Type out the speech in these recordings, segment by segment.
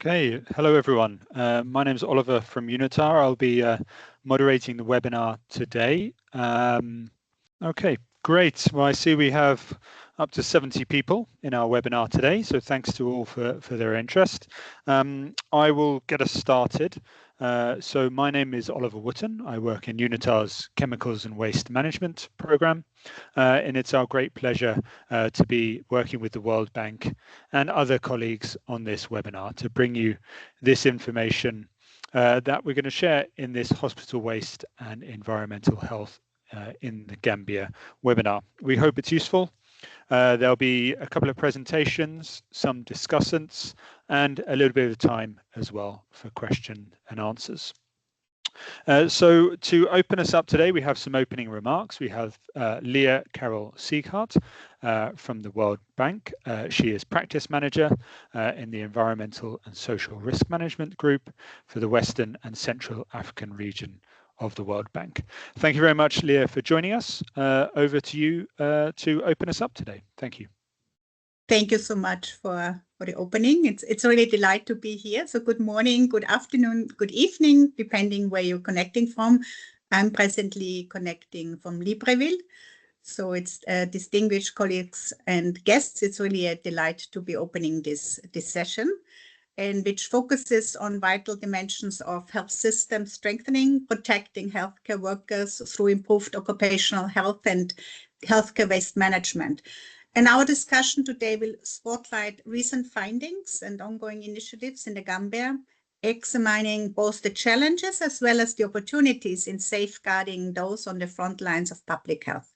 Okay, hello everyone. My name is Oliver from UNITAR. I'll be moderating the webinar today. Okay, great. Well, I see we have up to 70 people in our webinar today, so thanks to all for their interest. I will get us started. So my name is Oliver Wotton. I work in UNITAR's Chemicals and Waste Management program, and it's our great pleasure to be working with the World Bank and other colleagues on this webinar to bring you this information that we're going to share in this hospital waste and environmental health in the Gambia webinar. We hope it's useful. There'll be a couple of presentations, some discussants, and a little bit of time as well for question and answers. So to open us up today, we have some opening remarks. We have Leah Carroll Sieghart from the World Bank. She is practice manager in the Environmental and Social Risk Management Group for the Western and Central African region of the World Bank. Thank you very much, Leah, for joining us. Over to you to open us up today. Thank you. Thank you so much for the opening. It's really a delight to be here. So good morning, good afternoon, good evening, depending where you're connecting from. I'm presently connecting from Libreville. So it's distinguished colleagues and guests. It's really a delight to be opening this session, and which focuses on vital dimensions of health system strengthening, protecting healthcare workers through improved occupational health and healthcare waste management. And our discussion today will spotlight recent findings and ongoing initiatives in the Gambia, examining both the challenges as well as the opportunities in safeguarding those on the front lines of public health.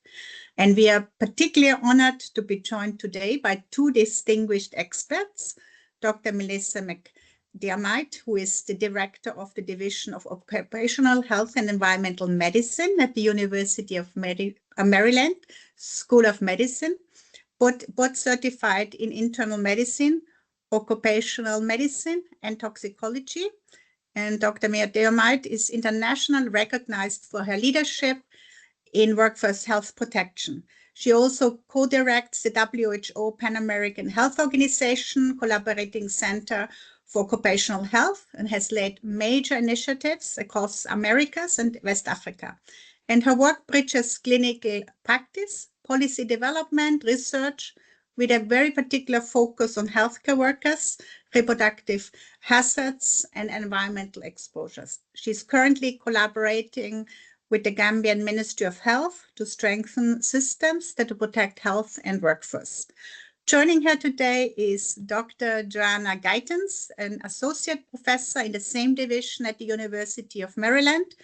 And we are particularly honored to be joined today by two distinguished experts, Dr. Melissa McDiarmid, who is the director of the Division of Occupational Health and Environmental Medicine at the University of Maryland School of Medicine, both certified in internal medicine, occupational medicine, and toxicology. And Dr. McDiarmid is internationally recognized for her leadership in workforce health protection. She also co-directs the WHO Pan American Health Organization Collaborating Center for Occupational Health and has led major initiatives across Americas and West Africa. And her work bridges clinical practice, policy development, research, with a very particular focus on healthcare workers, reproductive hazards, and environmental exposures. She's currently collaborating with the Gambian Ministry of Health to strengthen systems that protect health and workforce. Joining her today is Dr. Joanna Geitens, an associate professor in the same division at the University of Maryland.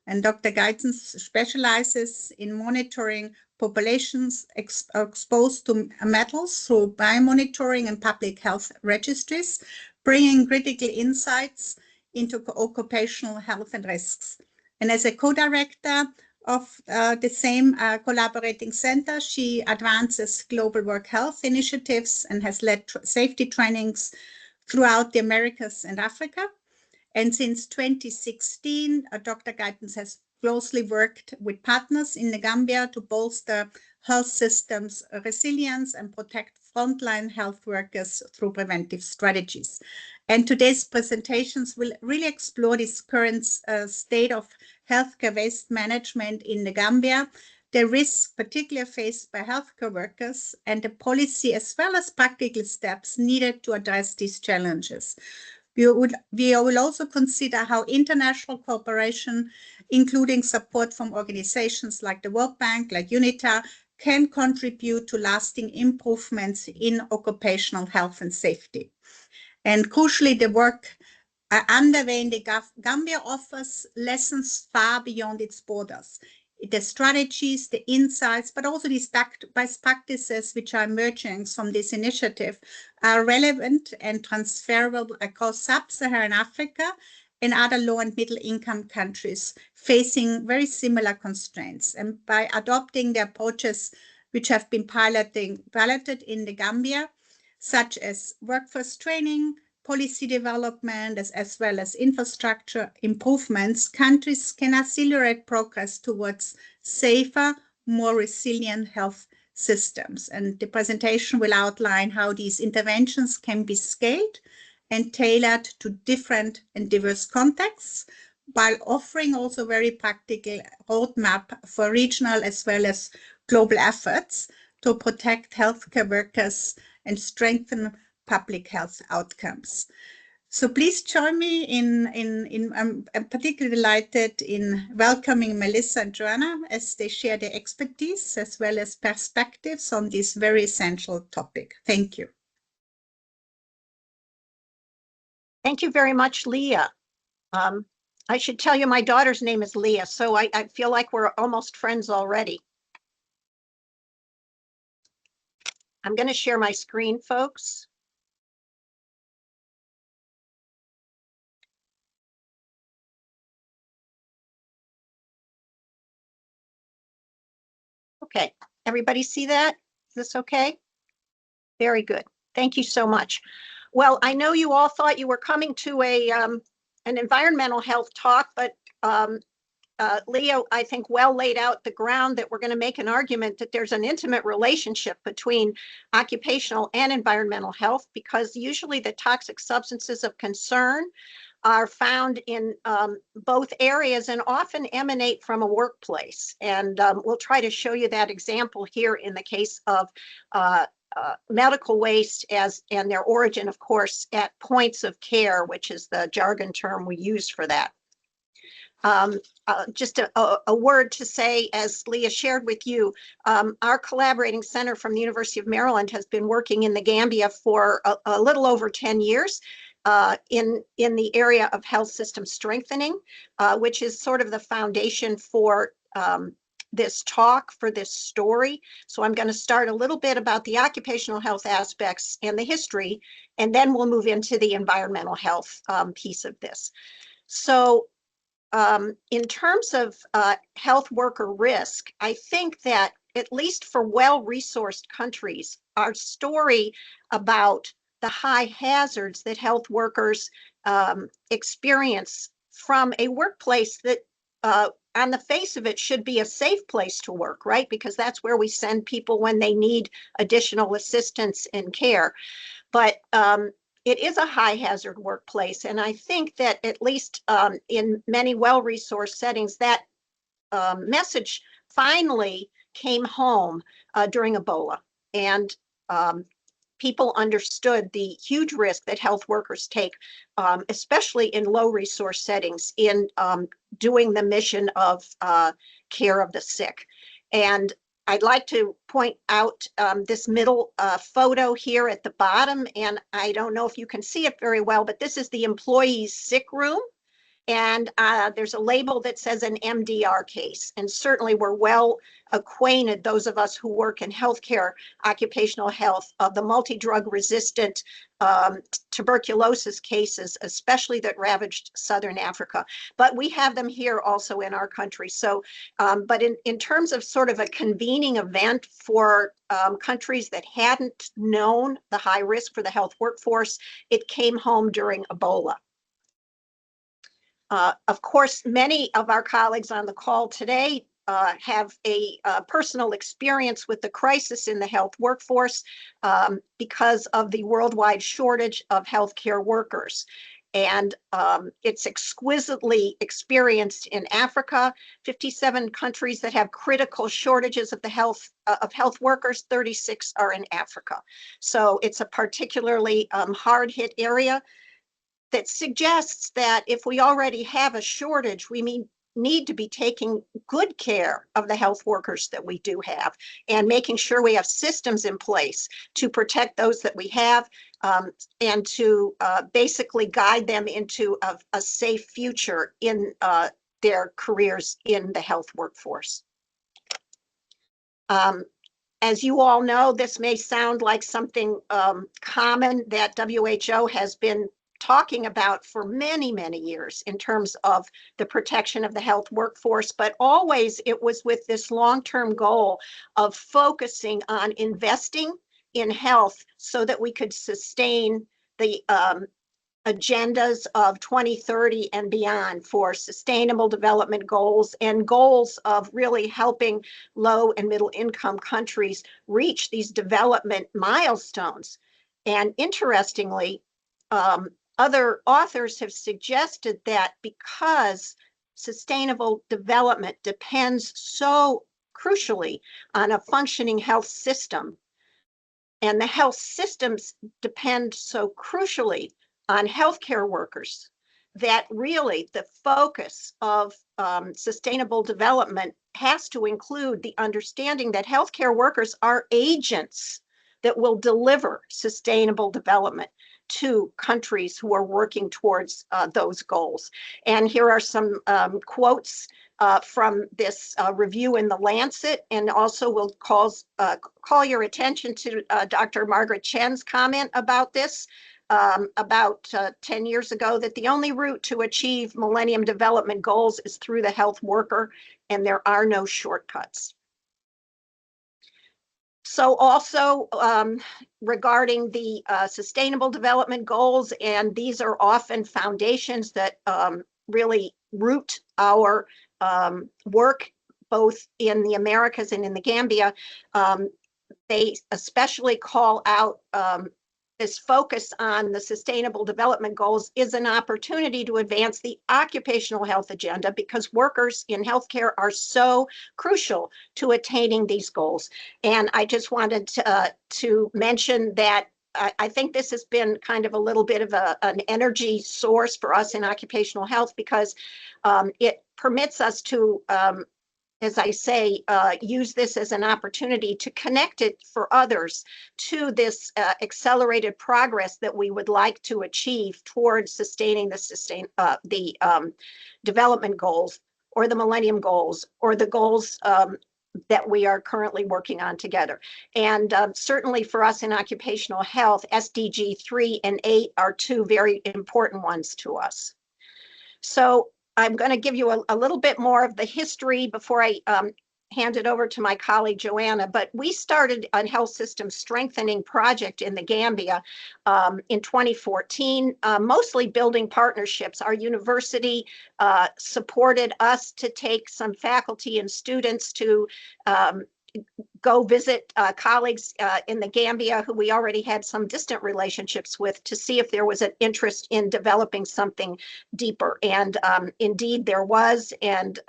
And Dr. Geitens specializes in monitoring populations exposed to metals through biomonitoring and public health registries, bringing critical insights into occupational health and risks. And as a co-director of the same collaborating center, she advances global work health initiatives and has led safety trainings throughout the Americas and Africa. And since 2016, Dr. Geitens has closely worked with partners in the Gambia to bolster health systems resilience and protect frontline health workers through preventive strategies. And today's presentations will really explore this current state of healthcare waste management in the Gambia, the risks particularly faced by healthcare workers, and the policy as well as practical steps needed to address these challenges. We will also consider how international cooperation, including support from organizations like the World Bank, like UNITAR, can contribute to lasting improvements in occupational health and safety. And crucially, the work underway in the Gambia offers lessons far beyond its borders. The strategies, the insights, but also these best practices which are emerging from this initiative are relevant and transferable across sub-Saharan Africa and other low and middle income countries facing very similar constraints. And by adopting the approaches which have been piloted in the Gambia, such as workforce training, policy development, as well as infrastructure improvements, countries can accelerate progress towards safer, more resilient health systems. And the presentation will outline how these interventions can be scaled and tailored to different and diverse contexts, while offering also very practical roadmap for regional as well as global efforts to protect healthcare workers and strengthen public health outcomes. So please join me I'm particularly delighted in welcoming Melissa and Joanna as they share their expertise as well as perspectives on this very essential topic. Thank you. Thank you very much, Leah. I should tell you my daughter's name is Leah, so I feel like we're almost friends already. I'm going to share my screen, folks. Okay, everybody see that? Is this okay? Very good. Thank you so much. Well, I know you all thought you were coming to an environmental health talk, but Leo, I think, well laid out the ground that we're going to make an argument that there's an intimate relationship between occupational and environmental health, because usually the toxic substances of concern are found in both areas and often emanate from a workplace. And we'll try to show you that example here in the case of medical waste and their origin, of course, at points of care, which is the jargon term we use for that. Just a word to say, as Leah shared with you, our collaborating center from the University of Maryland has been working in the Gambia for a little over 10 years in the area of health system strengthening, which is sort of the foundation for this talk, for this story. So I'm going to start a little bit about the occupational health aspects and the history, and then we'll move into the environmental health piece of this. So in terms of health worker risk, I think that at least for well-resourced countries, our story about the high hazards that health workers experience from a workplace that on the face of it should be a safe place to work, right? Because that's where we send people when they need additional assistance and care. But it is a high hazard workplace. And I think that at least in many well-resourced settings, that message finally came home during Ebola. And people understood the huge risk that health workers take, especially in low resource settings, in doing the mission of care of the sick. And I'd like to point out this middle photo here at the bottom, and I don't know if you can see it very well, but this is the employee's sick room. And there's a label that says an MDR case. And certainly we're well acquainted, those of us who work in healthcare, occupational health, of the multi-drug resistant tuberculosis cases, especially that ravaged Southern Africa. But we have them here also in our country. So, but in terms of sort of a convening event for countries that hadn't known the high risk for the health workforce, it came home during Ebola. Of course, many of our colleagues on the call today have a personal experience with the crisis in the health workforce because of the worldwide shortage of healthcare workers. And it's exquisitely experienced in Africa, 57 countries that have critical shortages of the health workers, 36 are in Africa. So it's a particularly hard-hit area that suggests that if we already have a shortage, we need to be taking good care of the health workers that we do have and making sure we have systems in place to protect those that we have and to basically guide them into a safe future in their careers in the health workforce. As you all know, this may sound like something common that WHO has been talking about for many, many years in terms of the protection of the health workforce, but always it was with this long-term goal of focusing on investing in health so that we could sustain the agendas of 2030 and beyond for sustainable development goals and goals of really helping low and middle income countries reach these development milestones. And interestingly, other authors have suggested that because sustainable development depends so crucially on a functioning health system, and the health systems depend so crucially on healthcare workers, that really the focus of sustainable development has to include the understanding that healthcare workers are agents that will deliver sustainable development to countries who are working towards those goals. And here are some quotes from this review in The Lancet, and also we'll call your attention to Dr. Margaret Chen's comment about this about 10 years ago, that the only route to achieve Millennium Development Goals is through the health worker, and there are no shortcuts. So also regarding the Sustainable Development Goals, and these are often foundations that really root our work both in the Americas and in the Gambia, they especially call out this focus on the Sustainable Development Goals is an opportunity to advance the occupational health agenda, because workers in healthcare are so crucial to attaining these goals. And I just wanted to mention that I think this has been kind of a little bit of an energy source for us in occupational health, because it permits us to as I say, use this as an opportunity to connect it for others to this accelerated progress that we would like to achieve towards sustaining the development goals, or the Millennium Goals, or the goals that we are currently working on together. And certainly for us in occupational health, SDG 3 and 8 are two very important ones to us. So I'm going to give you a little bit more of the history before I hand it over to my colleague Joanna, but we started a health system strengthening project in the Gambia in 2014, mostly building partnerships. Our university supported us to take some faculty and students to go visit colleagues in the Gambia who we already had some distant relationships with, to see if there was an interest in developing something deeper. And indeed there was, and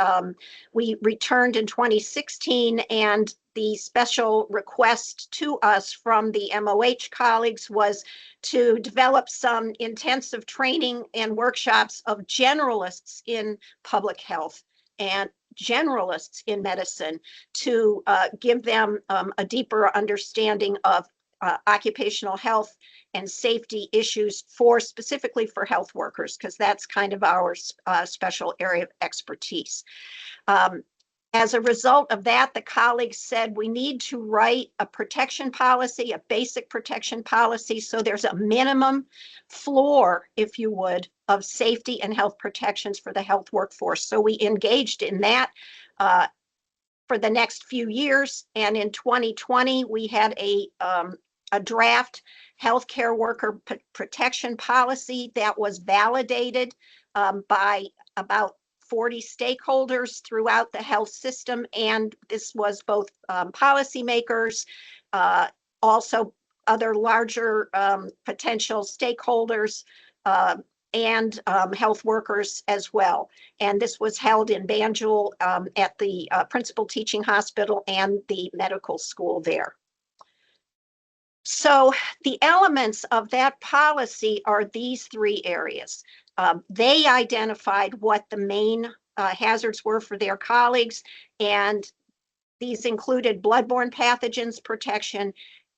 we returned in 2016, and the special request to us from the MOH colleagues was to develop some intensive training and workshops of generalists in public health and generalists in medicine, to give them a deeper understanding of occupational health and safety issues specifically for health workers, because that's kind of our special area of expertise. As a result of that, the colleagues said we need to write a protection policy, a basic protection policy, so there's a minimum floor, if you would, of safety and health protections for the health workforce. So we engaged in that for the next few years, and in 2020 we had a draft healthcare worker protection policy that was validated by about 40 stakeholders throughout the health system, and this was both policymakers, also other larger potential stakeholders, and health workers as well. And this was held in Banjul at the Principal Teaching Hospital and the medical school there. So the elements of that policy are these three areas. They identified what the main hazards were for their colleagues, and these included bloodborne pathogens protection,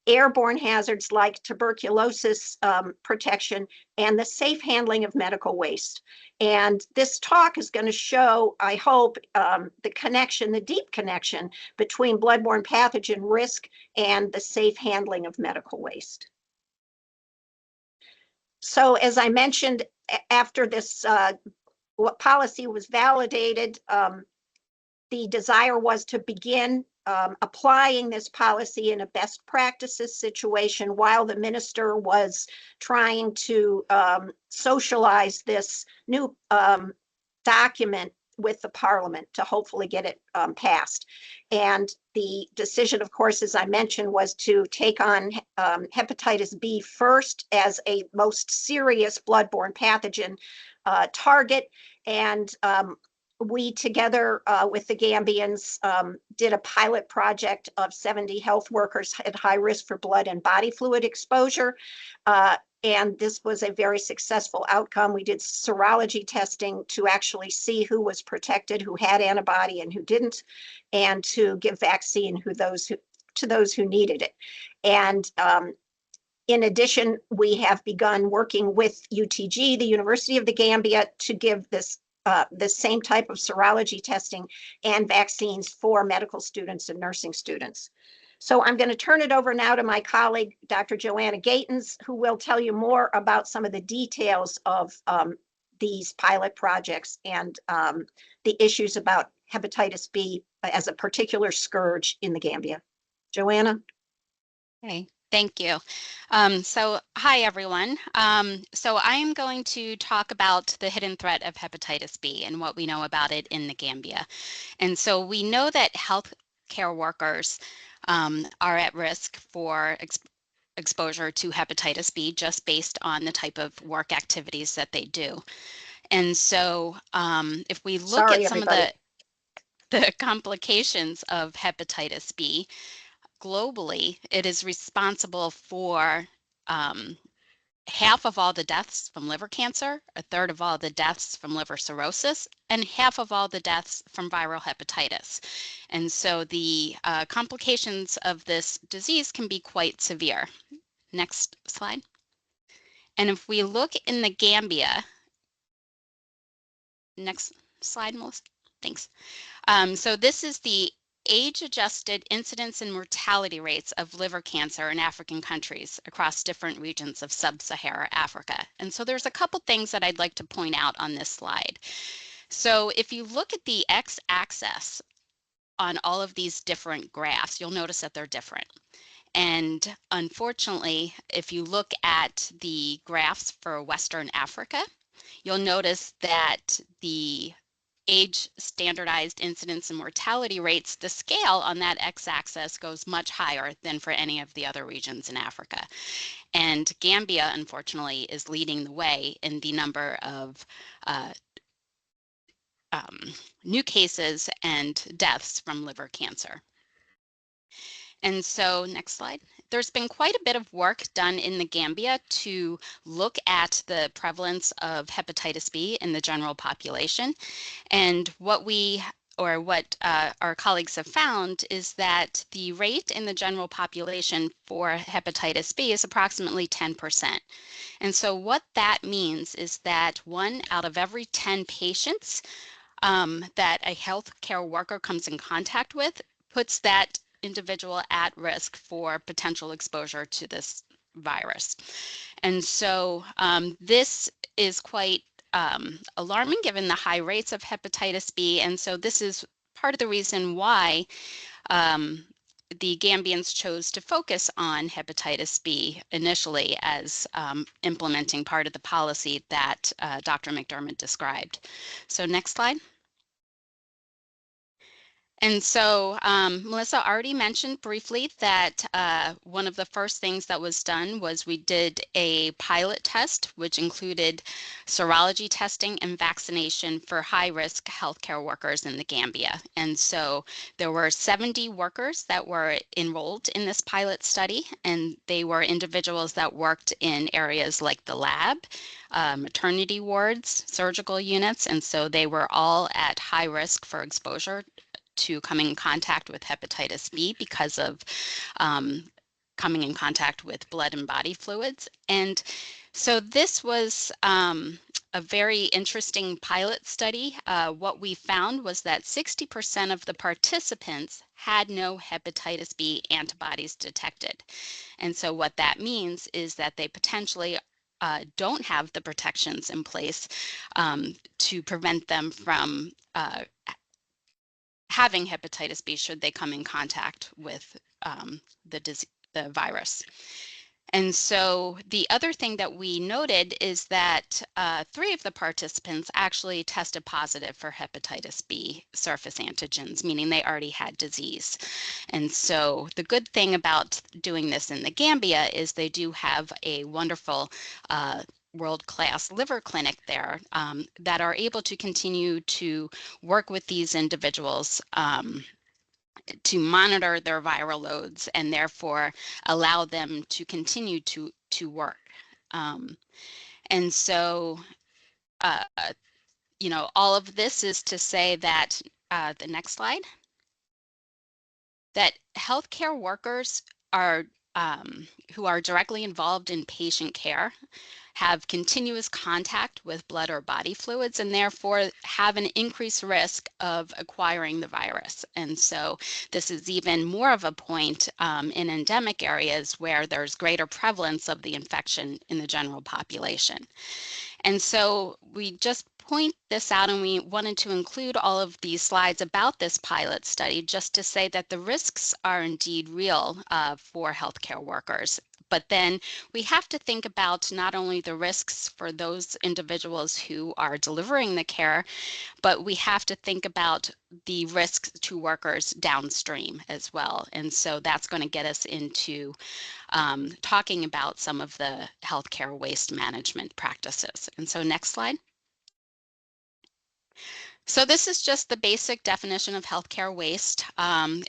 airborne hazards like tuberculosis protection, and the safe handling of medical waste. And this talk is going to show, I hope, the connection, the deep connection between bloodborne pathogen risk and the safe handling of medical waste. So as I mentioned, after this policy was validated, the desire was to begin applying this policy in a best practices situation while the minister was trying to socialize this new document with the Parliament to hopefully get it passed. And the decision, of course, as I mentioned, was to take on hepatitis B first as a most serious bloodborne pathogen target. And we, together with the Gambians, did a pilot project of 70 health workers at high risk for blood and body fluid exposure. And this was a very successful outcome. We did serology testing to actually see who was protected, who had antibody and who didn't, and to give vaccine to those who needed it. And in addition, we have begun working with UTG, the University of the Gambia, to give this the same type of serology testing and vaccines for medical students and nursing students. So I'm going to turn it over now to my colleague, Dr. Joanna Gatens, who will tell you more about some of the details of these pilot projects and the issues about hepatitis B as a particular scourge in the Gambia. Joanna? Okay, thank you. So hi, everyone. So I am going to talk about the hidden threat of hepatitis B and what we know about it in the Gambia. And so we know that healthcare workers are at risk for exposure to hepatitis B just based on the type of work activities that they do. And so if we look at some of the complications of hepatitis B, globally, it is responsible for half of all the deaths from liver cancer, a third of all the deaths from liver cirrhosis, and half of all the deaths from viral hepatitis. And so the complications of this disease can be quite severe. Next slide. And if we look in the Gambia, next slide, Melissa, thanks. So this is the age-adjusted incidence and mortality rates of liver cancer in African countries across different regions of sub-Saharan Africa. And so there's a couple things that I'd like to point out on this slide. So if you look at the x-axis on all of these different graphs, you'll notice that they're different. And unfortunately, if you look at the graphs for Western Africa, you'll notice that the age standardized incidence and mortality rates, the scale on that x-axis goes much higher than for any of the other regions in Africa. And Gambia, unfortunately, is leading the way in the number of new cases and deaths from liver cancer. And so next slide. There's been quite a bit of work done in the Gambia to look at the prevalence of hepatitis B in the general population. And what our colleagues have found is that the rate in the general population for hepatitis B is approximately 10%. And so what that means is that 1 out of every 10 patients that a healthcare worker comes in contact with puts that individual at risk for potential exposure to this virus. And so this is quite alarming given the high rates of hepatitis B. And so this is part of the reason why the Gambians chose to focus on hepatitis B initially as implementing part of the policy that Dr. McDermott described. So next slide. And so Melissa already mentioned briefly that one of the first things that was done was we did a pilot test, which included serology testing and vaccination for high-risk healthcare workers in the Gambia. And so there were 70 workers that were enrolled in this pilot study, and they were individuals that worked in areas like the lab, maternity wards, surgical units, and so they were all at high risk for exposure to coming in contact with hepatitis B because of coming in contact with blood and body fluids. And so this was a very interesting pilot study. What we found was that 60% of the participants had no hepatitis B antibodies detected. And so what that means is that they potentially don't have the protections in place to prevent them from having hepatitis B should they come in contact with the virus. And so the other thing that we noted is that 3 of the participants actually tested positive for hepatitis B surface antigens, meaning they already had disease. And so the good thing about doing this in the Gambia is they do have a wonderful world-class liver clinic there that are able to continue to work with these individuals to monitor their viral loads and therefore allow them to continue to work. And so, you know, all of this is to say that, the next slide, that healthcare workers are who are directly involved in patient care have continuous contact with blood or body fluids and therefore have an increased risk of acquiring the virus. And so this is even more of a point in endemic areas where there's greater prevalence of the infection in the general population. And so we just point this out, and we wanted to include all of these slides about this pilot study just to say that the risks are indeed real for healthcare workers. But then we have to think about not only the risks for those individuals who are delivering the care, but we have to think about the risks to workers downstream as well. And so that's going to get us into talking about some of the healthcare waste management practices. And so next slide. So this is just the basic definition of healthcare waste.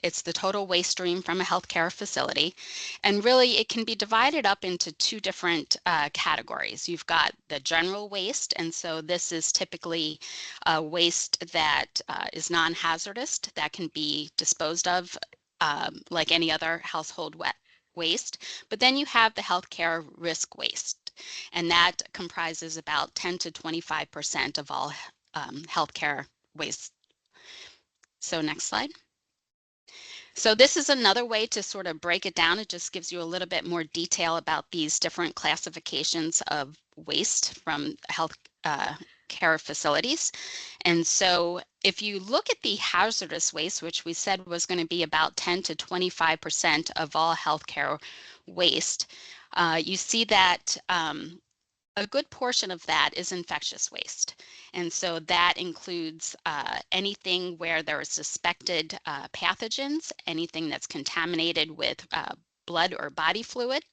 It's the total waste stream from a healthcare facility. And really it can be divided up into 2 different categories. You've got the general waste, and so this is typically waste that is non-hazardous, that can be disposed of like any other household waste. But then you have the healthcare risk waste, and that comprises about 10 to 25% of all healthcare waste. So next slide. So this is another way to sort of break it down. It just gives you a little bit more detail about these different classifications of waste from health care facilities. And so if you look at the hazardous waste, which we said was going to be about 10 to 25% of all healthcare waste, you see that a good portion of that is infectious waste. And so that includes anything where there are suspected pathogens, anything that's contaminated with blood or body fluid.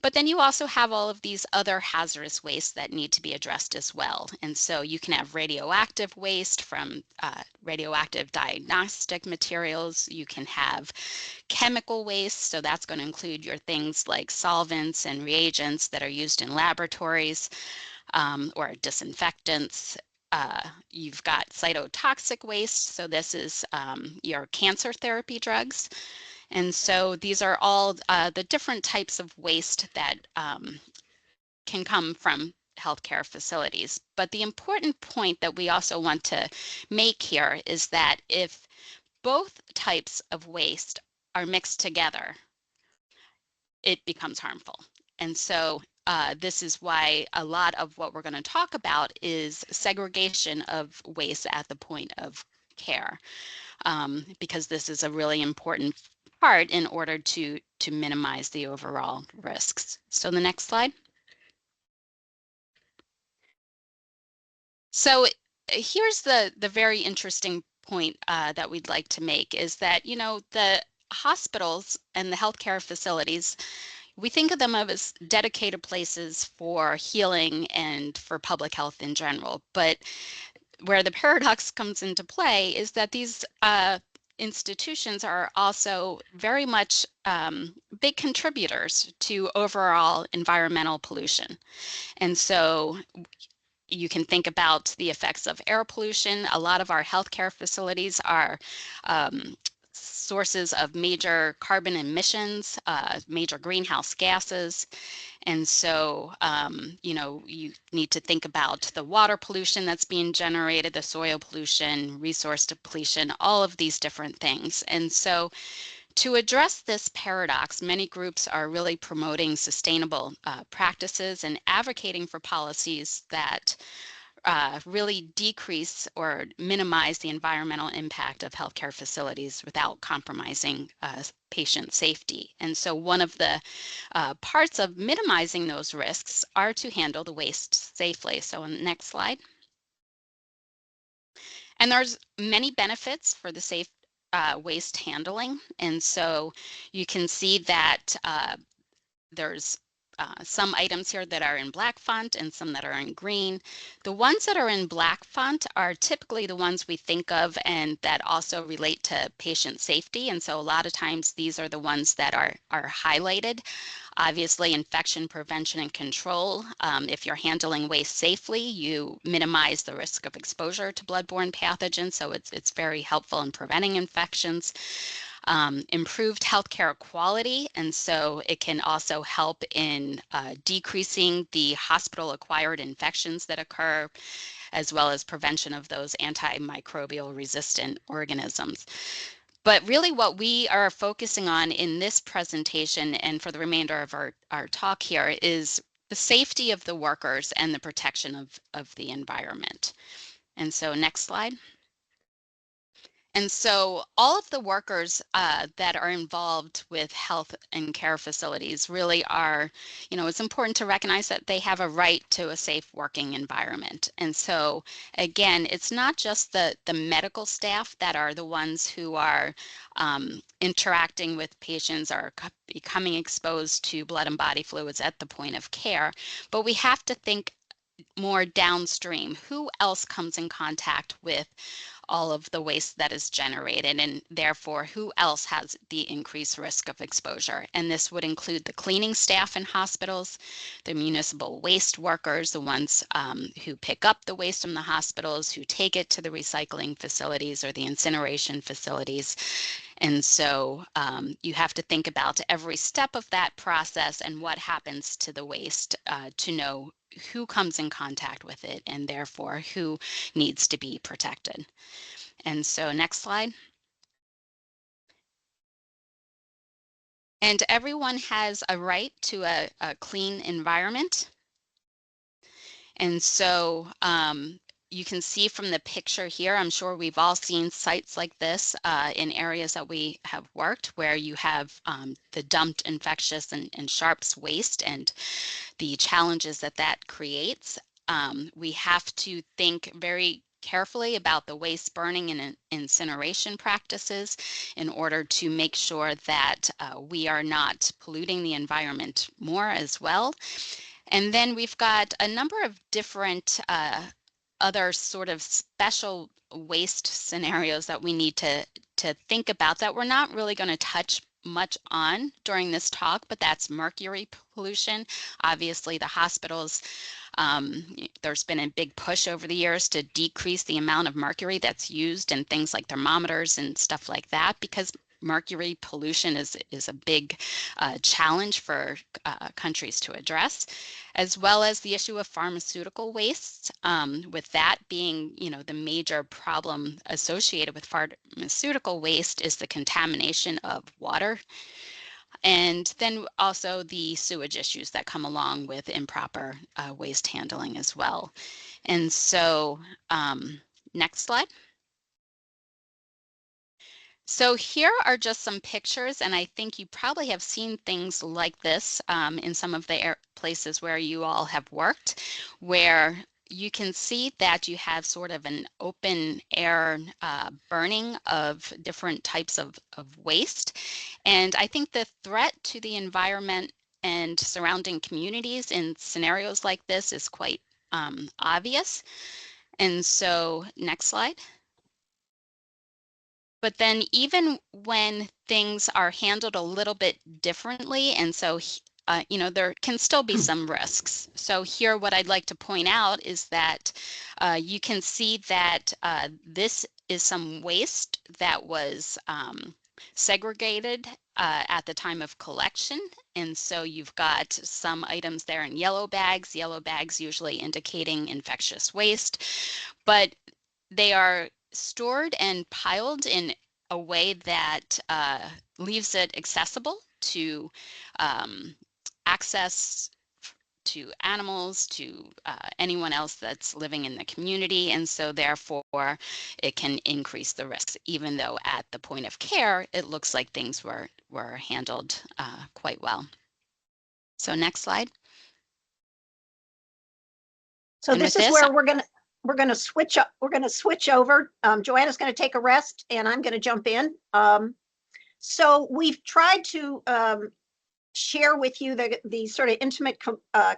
But then you also have all of these other hazardous wastes that need to be addressed as well. And so you can have radioactive waste from radioactive diagnostic materials. You can have chemical waste, so that's going to include your things like solvents and reagents that are used in laboratories or disinfectants. You've got cytotoxic waste, so this is your cancer therapy drugs. And so these are all the different types of waste that can come from healthcare facilities. But the important point that we also want to make here is that if both types of waste are mixed together, it becomes harmful. And so this is why a lot of what we're going to talk about is segregation of waste at the point of care, because this is a really important part in order to minimize the overall risks. So the next slide. So here's the very interesting point that we'd like to make is that, you know, the hospitals and the healthcare facilities, we think of them as dedicated places for healing and for public health in general. But where the paradox comes into play is that these institutions are also very much big contributors to overall environmental pollution. And so you can think about the effects of air pollution. A lot of our healthcare facilities are sources of major carbon emissions, major greenhouse gases. And so, you know, you need to think about the water pollution that's being generated, the soil pollution, resource depletion, all of these different things. And so to address this paradox, many groups are really promoting sustainable practices and advocating for policies that really decrease or minimize the environmental impact of healthcare facilities without compromising patient safety. And so one of the parts of minimizing those risks are to handle the waste safely. So on the next slide. And there's many benefits for the safe waste handling. And so you can see that there's some items here that are in black font and some that are in green. The ones that are in black font are typically the ones we think of and that also relate to patient safety. And so a lot of times these are the ones that are highlighted. Obviously, infection prevention and control. If you're handling waste safely, you minimize the risk of exposure to bloodborne pathogens. So it's very helpful in preventing infections. Improved healthcare quality, and so it can also help in decreasing the hospital-acquired infections that occur, as well as prevention of those antimicrobial resistant organisms. But really what we are focusing on in this presentation and for the remainder of our talk here is the safety of the workers and the protection of the environment. And so next slide. And so all of the workers that are involved with health and care facilities really are, it's important to recognize that they have a right to a safe working environment. And so again, it's not just the medical staff that are the ones who are interacting with patients or becoming exposed to blood and body fluids at the point of care, but we have to think more downstream. Who else comes in contact with all of the waste that is generated, and therefore who else has the increased risk of exposure? And this would include the cleaning staff in hospitals, the municipal waste workers, the ones who pick up the waste from the hospitals, who take it to the recycling facilities or the incineration facilities. And so you have to think about every step of that process and what happens to the waste to know who comes in contact with it and therefore who needs to be protected. And so next slide. And everyone has a right to a clean environment. And so you can see from the picture here, I'm sure we've all seen sites like this in areas that we have worked where you have the dumped infectious and sharps waste and the challenges that creates. We have to think very carefully about the waste burning and incineration practices in order to make sure that we are not polluting the environment more as well. And then we've got a number of different other sort of special waste scenarios that we need to think about that we're not really going to touch much on during this talk, but that's mercury pollution. Obviously, the hospitals, there's been a big push over the years to decrease the amount of mercury that's used in things like thermometers and stuff like that, because mercury pollution is a big challenge for countries to address, as well as the issue of pharmaceutical waste, with that being, the major problem associated with pharmaceutical waste is the contamination of water. And then also the sewage issues that come along with improper waste handling as well. And so next slide. So here are just some pictures, and I think you probably have seen things like this in some of the places where you all have worked, where you can see that you have sort of an open air burning of different types of waste. And I think the threat to the environment and surrounding communities in scenarios like this is quite obvious. And so next slide. But then even when things are handled a little bit differently, and so, there can still be some risks. So here, what I'd like to point out is that you can see that this is some waste that was segregated at the time of collection. And so you've got some items there in yellow bags usually indicating infectious waste, but they are stored and piled in a way that leaves it accessible to access to animals, to anyone else that's living in the community. And so therefore it can increase the risks, even though at the point of care, it looks like things were handled quite well. So next slide. So this is where we're gonna switch up. We're gonna switch over. Joanna's gonna take a rest, and I'm gonna jump in. So we've tried to share with you the sort of intimate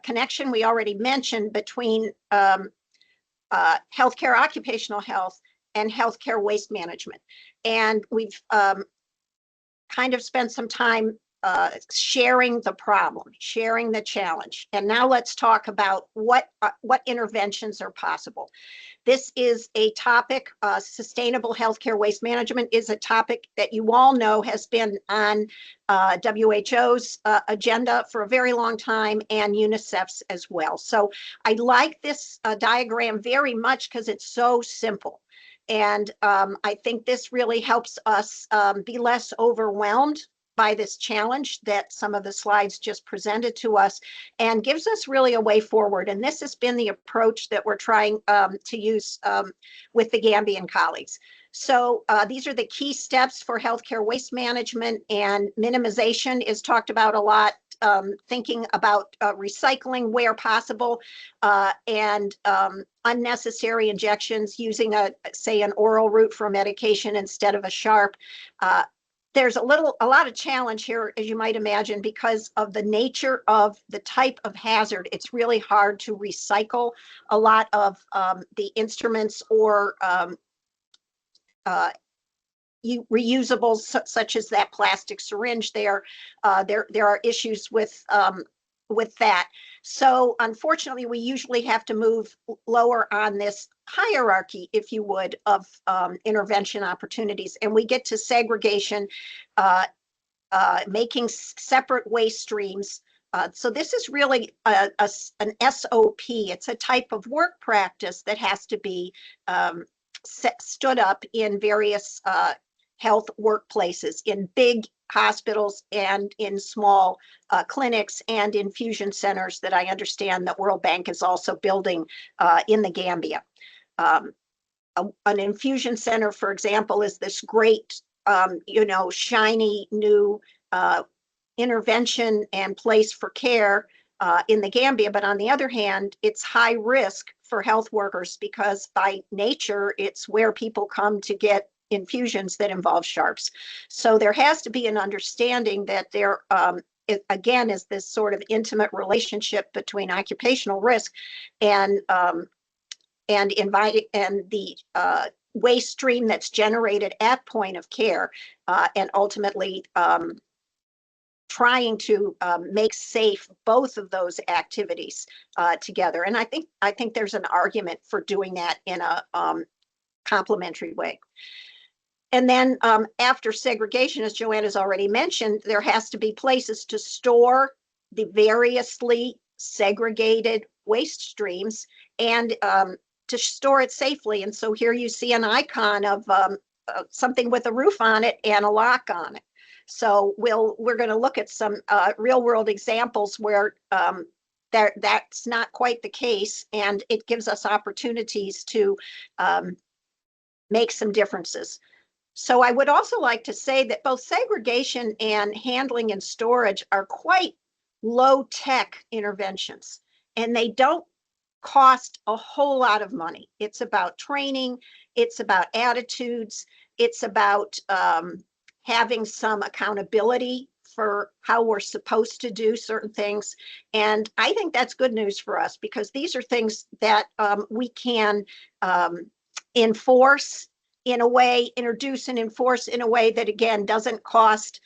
connection we already mentioned between healthcare, occupational health, and healthcare waste management. And we've kind of spent some time sharing the problem, sharing the challenge. And now let's talk about what interventions are possible. This is a topic, sustainable healthcare waste management is a topic that you all know has been on WHO's agenda for a very long time, and UNICEF's as well. So I like this diagram very much because it's so simple. And I think this really helps us be less overwhelmed by this challenge that some of the slides just presented to us, and gives us really a way forward. And this has been the approach that we're trying to use with the Gambian colleagues. So these are the key steps for healthcare waste management, and minimization is talked about a lot, thinking about recycling where possible, and unnecessary injections, using say an oral route for medication instead of a sharp. There's a lot of challenge here, as you might imagine, because of the nature of the type of hazard. It's really hard to recycle a lot of the instruments or reusables, such as that plastic syringe. There are issues with that. So unfortunately, we usually have to move lower on this hierarchy, if you would, of intervention opportunities. And we get to segregation, making separate waste streams. So this is really an SOP. It's a type of work practice that has to be stood up in various health workplaces, in big hospitals and in small clinics and infusion centers that I understand that World Bank is also building in the Gambia. An infusion center, for example, is this great, shiny new intervention and place for care in the Gambia. But on the other hand, it's high risk for health workers because by nature, it's where people come to get infusions that involve sharps. So there has to be an understanding that there, again, is this sort of intimate relationship between occupational risk and the waste stream that's generated at point of care, and ultimately trying to make safe both of those activities together. And I think there's an argument for doing that in a complementary way. And then after segregation, as Joanna's already mentioned, there has to be places to store the variously segregated waste streams and to store it safely. And so here you see an icon of something with a roof on it and a lock on it. So we're going to look at some real world examples where that's not quite the case, and it gives us opportunities to make some differences. So I would also like to say that both segregation and handling and storage are quite low tech interventions, and they don't cost a whole lot of money. It's about training, it's about attitudes, it's about having some accountability for how we're supposed to do certain things. And I think that's good news for us, because these are things that we can enforce in a way, introduce and enforce in a way that, again, doesn't cost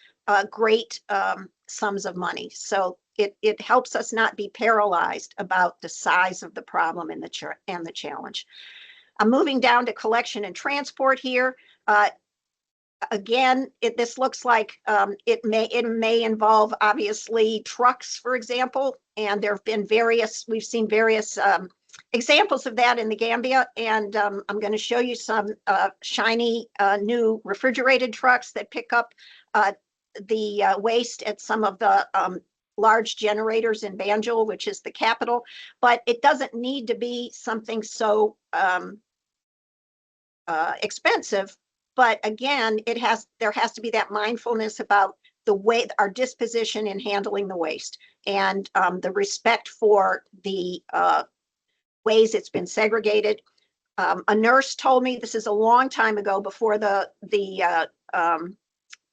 great sums of money. So it helps us not be paralyzed about the size of the problem and the challenge. I'm moving down to collection and transport here. Again, this looks like it may involve, obviously, trucks, for example, and there have been we've seen various examples of that in the Gambia, and I'm going to show you some shiny new refrigerated trucks that pick up the waste at some of the large generators in Banjul, which is the capital, but it doesn't need to be something so expensive. But again, there has to be that mindfulness about the way our disposition in handling the waste, and the respect for the ways it's been segregated. A nurse told me, this is a long time ago, before the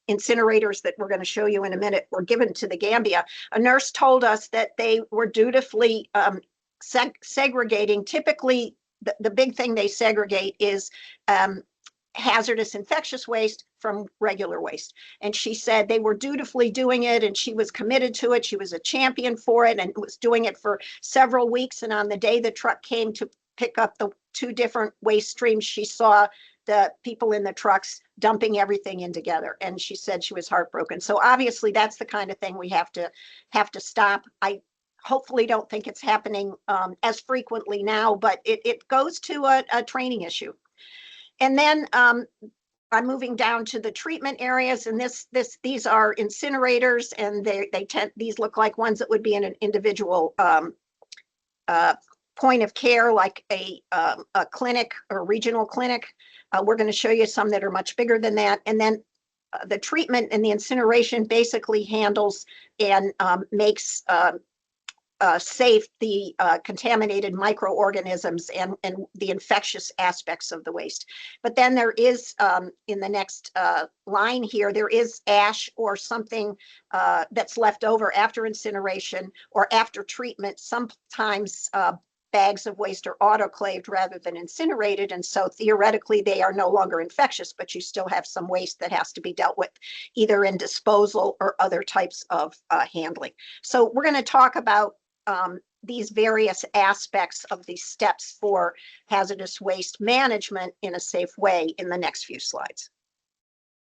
incinerators that we're going to show you in a minute were given to the Gambia. A nurse told us that they were dutifully segregating. Typically, the big thing they segregate is hazardous infectious waste from regular waste. And she said they were dutifully doing it, and she was committed to it. She was a champion for it and was doing it for several weeks. And on the day the truck came to pick up the 2 different waste streams, she saw the people in the trucks dumping everything in together. And she said she was heartbroken. So obviously that's the kind of thing we have to stop. I hopefully don't think it's happening as frequently now, but it goes to a training issue. And then I'm moving down to the treatment areas, and these are incinerators, and these look like ones that would be in an individual point of care, like a clinic or regional clinic. We're going to show you some that are much bigger than that. And then the treatment and the incineration basically handles and makes safe the contaminated microorganisms and the infectious aspects of the waste. But then there is, in the next line here, there is ash or something that's left over after incineration or after treatment. Sometimes bags of waste are autoclaved rather than incinerated, and so theoretically they are no longer infectious, but you still have some waste that has to be dealt with either in disposal or other types of handling. So we're going to talk about these various aspects of these steps for hazardous waste management in a safe way in the next few slides.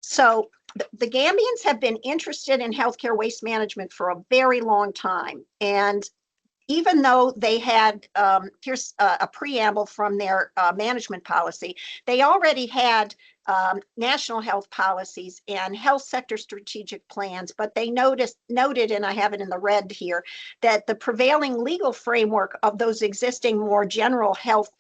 So the Gambians have been interested in healthcare waste management for a very long time. And even though they had, here's a preamble from their management policy, they already had national health policies and health sector strategic plans, but they noted, and I have it in the red here, that the prevailing legal framework of those existing more general health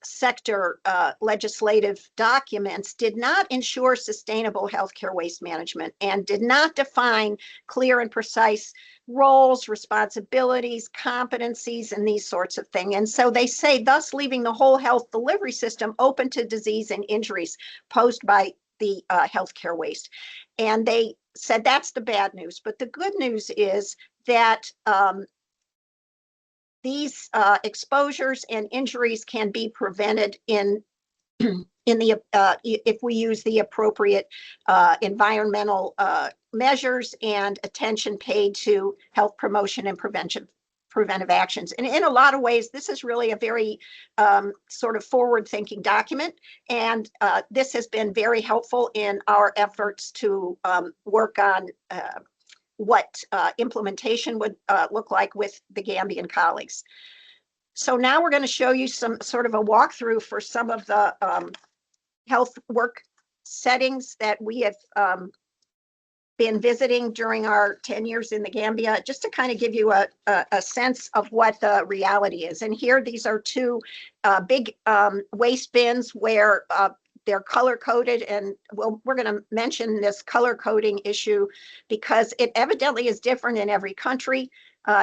sector legislative documents did not ensure sustainable healthcare waste management and did not define clear and precise roles, responsibilities, competencies, and these sorts of things. And so they say, thus leaving the whole health delivery system open to disease and injuries posed by the healthcare waste. And they said that's the bad news. But the good news is that these exposures and injuries can be prevented in the if we use the appropriate environmental measures and attention paid to health promotion and preventive actions. And in a lot of ways, this is really a very sort of forward-thinking document. And this has been very helpful in our efforts to work on what implementation would look like with the Gambian colleagues. So now we're going to show you some sort of a walkthrough for some of the health work settings that we have been visiting during our 10 years in the Gambia, just to kind of give you a sense of what the reality is. And here, these are 2 big waste bins where they're color coded, and we're going to mention this color coding issue because it evidently is different in every country.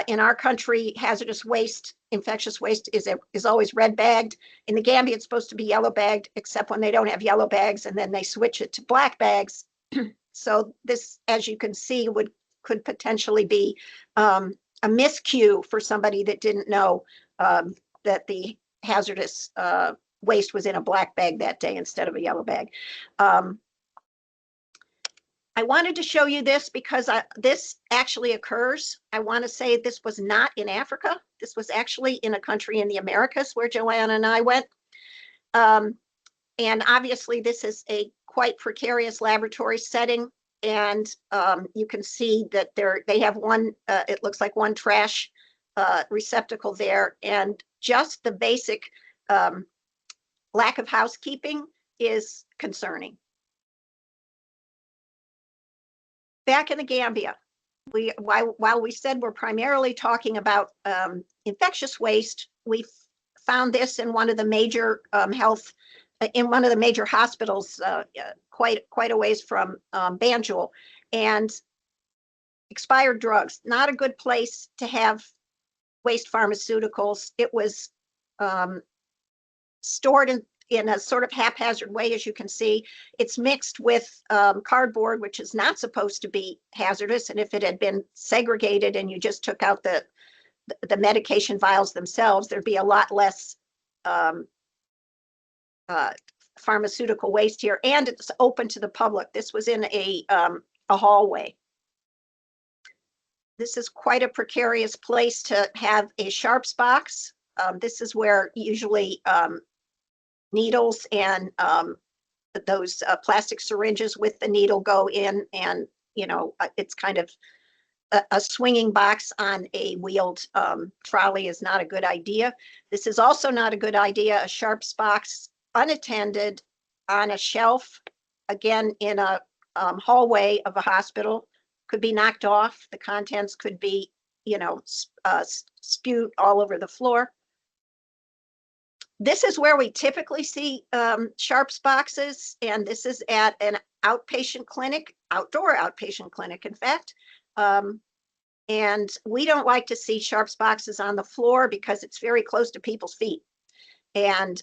In our country, hazardous waste, infectious waste is always red bagged. In the Gambia, it's supposed to be yellow bagged, except when they don't have yellow bags, and then they switch it to black bags. So this, as you can see, could potentially be a miscue for somebody that didn't know that the hazardous waste was in a black bag that day instead of a yellow bag. I wanted to show you this because this actually occurs. I want to say this was not in Africa. This was actually in a country in the Americas where Joanna and I went. And obviously this is a quite precarious laboratory setting. And you can see that they have one, it looks like one trash receptacle there. And just the basic lack of housekeeping is concerning. Back in the Gambia, while we said we're primarily talking about infectious waste, we found this in one of the major hospitals quite a ways from Banjul, and expired drugs. Not a good place to have waste pharmaceuticals. It was stored in a sort of haphazard way, as you can see. It's mixed with cardboard, which is not supposed to be hazardous. And if it had been segregated and you just took out the medication vials themselves, there'd be a lot less pharmaceutical waste here. And it's open to the public. This was in a hallway. This is quite a precarious place to have a sharps box. This is where usually needles and those plastic syringes with the needle go in, and it's kind of a swinging box on a wheeled trolley is not a good idea. This is also not a good idea, a sharps box unattended on a shelf, again in a hallway of a hospital. Could be knocked off. The contents could be, spewed all over the floor. This is where we typically see sharps boxes, and this is at an outpatient clinic, outdoor outpatient clinic, in fact. And we don't like to see sharps boxes on the floor because it's very close to people's feet, and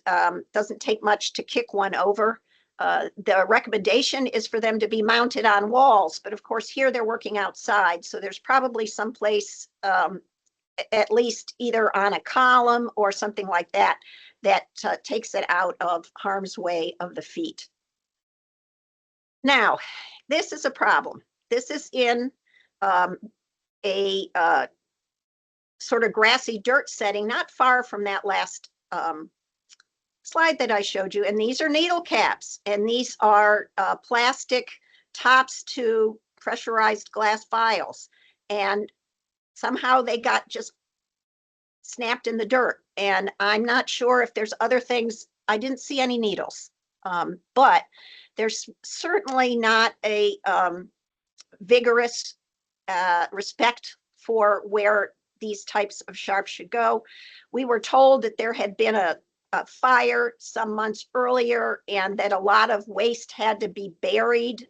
doesn't take much to kick one over. The recommendation is for them to be mounted on walls, but of course here they're working outside, so there's probably some place, at least either on a column or something like that, that takes it out of harm's way of the feet. Now, this is a problem. This is in a sort of grassy dirt setting, not far from that last slide that I showed you. And these are needle caps, and these are plastic tops to pressurized glass vials. And somehow they got just snapped in the dirt. And I'm not sure if there's other things. I didn't see any needles, but there's certainly not a vigorous respect for where these types of sharps should go. We were told that there had been a fire some months earlier and that a lot of waste had to be buried,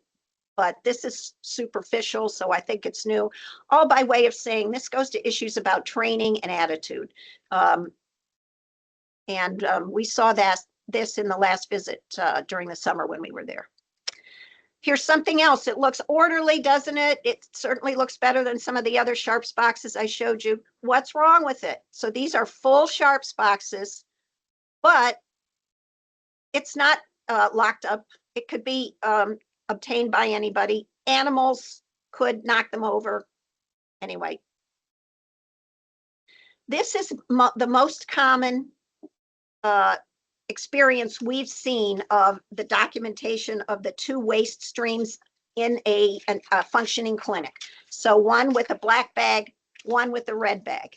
but this is superficial, so I think it's new. All by way of saying this goes to issues about training and attitude. We saw this in the last visit during the summer when we were there. Here's something else. It looks orderly, doesn't it? It certainly looks better than some of the other sharps boxes I showed you. What's wrong with it? So these are full sharps boxes, but it's not locked up. It could be obtained by anybody. Animals could knock them over. Anyway, this is the most common experience we've seen of the documentation of the two waste streams in a functioning clinic. So one with a black bag, one with a red bag.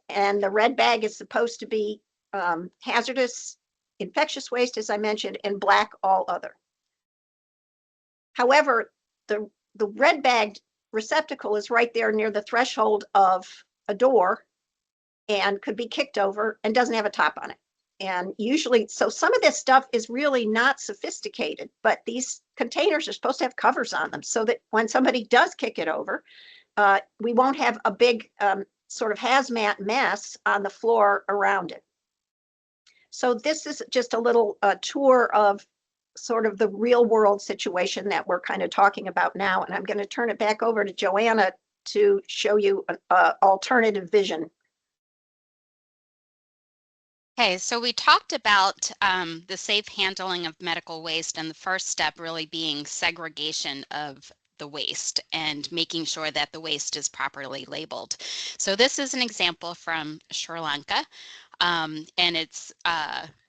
And the red bag is supposed to be hazardous, infectious waste, as I mentioned, and black all other. However, the red bagged receptacle is right there near the threshold of a door and could be kicked over and doesn't have a top on it. And usually, so some of this stuff is really not sophisticated, but these containers are supposed to have covers on them so that when somebody does kick it over, we won't have a big sort of hazmat mess on the floor around it. So this is just a little tour of sort of the real world situation that we're kind of talking about now. And I'm going to turn it back over to Joanna to show you an alternative vision. Okay, so we talked about the safe handling of medical waste, and the first step really being segregation of the waste and making sure that the waste is properly labeled. So this is an example from Sri Lanka, and it's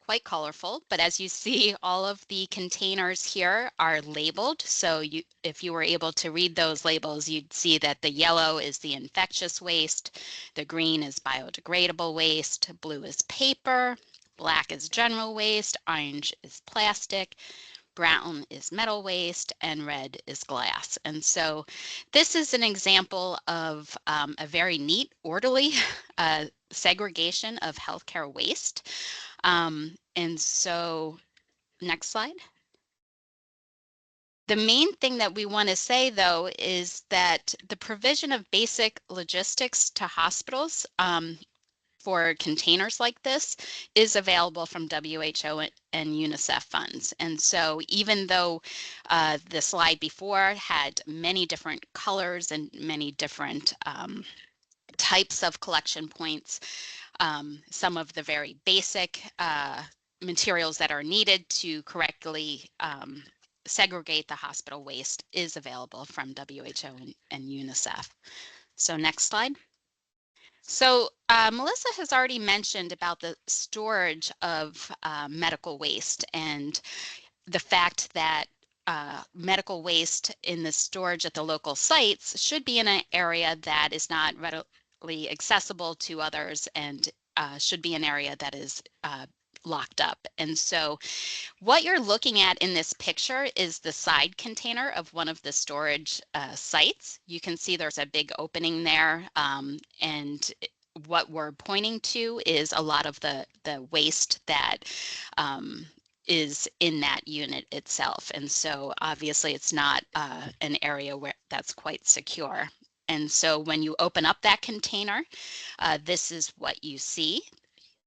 quite colorful, but as you see, all of the containers here are labeled. So if you were able to read those labels, you'd see that the yellow is the infectious waste, the green is biodegradable waste, blue is paper, black is general waste, orange is plastic, brown is metal waste, and red is glass. And so this is an example of a very neat, orderly segregation of healthcare waste. And so next slide. The main thing that we want to say, though, is that the provision of basic logistics to hospitals for containers like this is available from WHO and UNICEF funds. And so even though the slide before had many different colors and many different types of collection points, some of the very basic materials that are needed to correctly segregate the hospital waste is available from WHO and UNICEF. So next slide. So Melissa has already mentioned about the storage of medical waste and the fact that medical waste in the storage at the local sites should be in an area that is not readily accessible to others and should be an area that is locked up. And so what you're looking at in this picture is the side container of one of the storage sites. You can see there's a big opening there, and what we're pointing to is a lot of the waste that is in that unit itself. And so obviously it's not an area where that's quite secure. And so when you open up that container, this is what you see.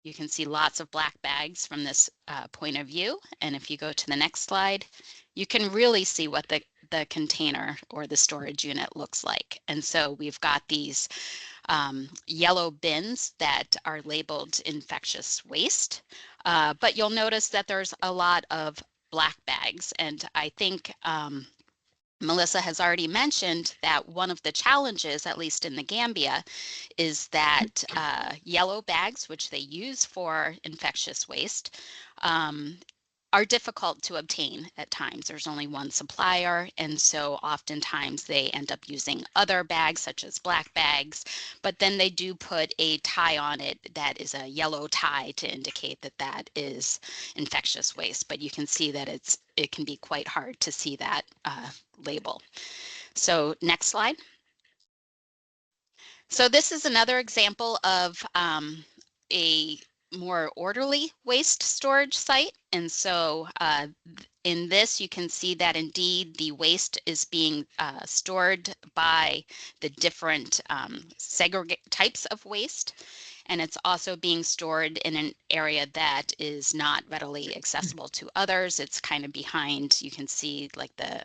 You can see lots of black bags from this point of view. And if you go to the next slide, you can really see what the container or the storage unit looks like. And so we've got these yellow bins that are labeled infectious waste, but you'll notice that there's a lot of black bags. And I think Melissa has already mentioned that one of the challenges, at least in the Gambia, is that yellow bags, which they use for infectious waste, are difficult to obtain at times. There's only one supplier, and so oftentimes they end up using other bags, such as black bags, but then they do put a tie on it that is a yellow tie to indicate that that is infectious waste. But you can see that it can be quite hard to see that label. So next slide. So this is another example of a more orderly waste storage site. And so in this, you can see that indeed the waste is being stored by the different types of waste. And it's also being stored in an area that is not readily accessible to others. It's kind of behind, you can see like the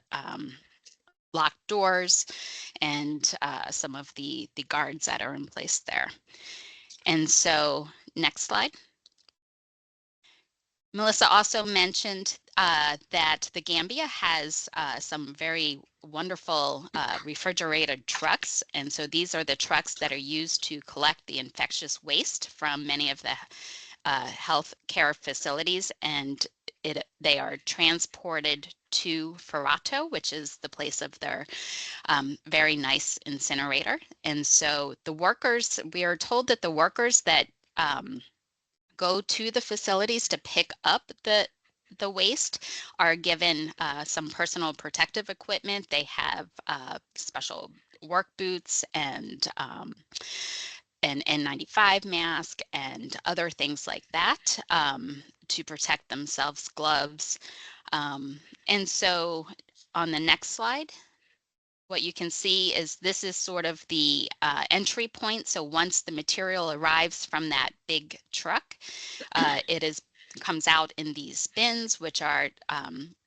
locked doors and some of the guards that are in place there. And so next slide. Melissa also mentioned that the Gambia has some very wonderful refrigerated trucks. And so these are the trucks that are used to collect the infectious waste from many of the health care facilities, and they are transported to Ferato, which is the place of their very nice incinerator. And so the workers, we are told that the workers that go to the facilities to pick up the waste are given some personal protective equipment. They have special work boots and an N95 mask and other things like that to protect themselves, gloves. And so on the next slide, what you can see is this is sort of the entry point. So once the material arrives from that big truck, it comes out in these bins, which are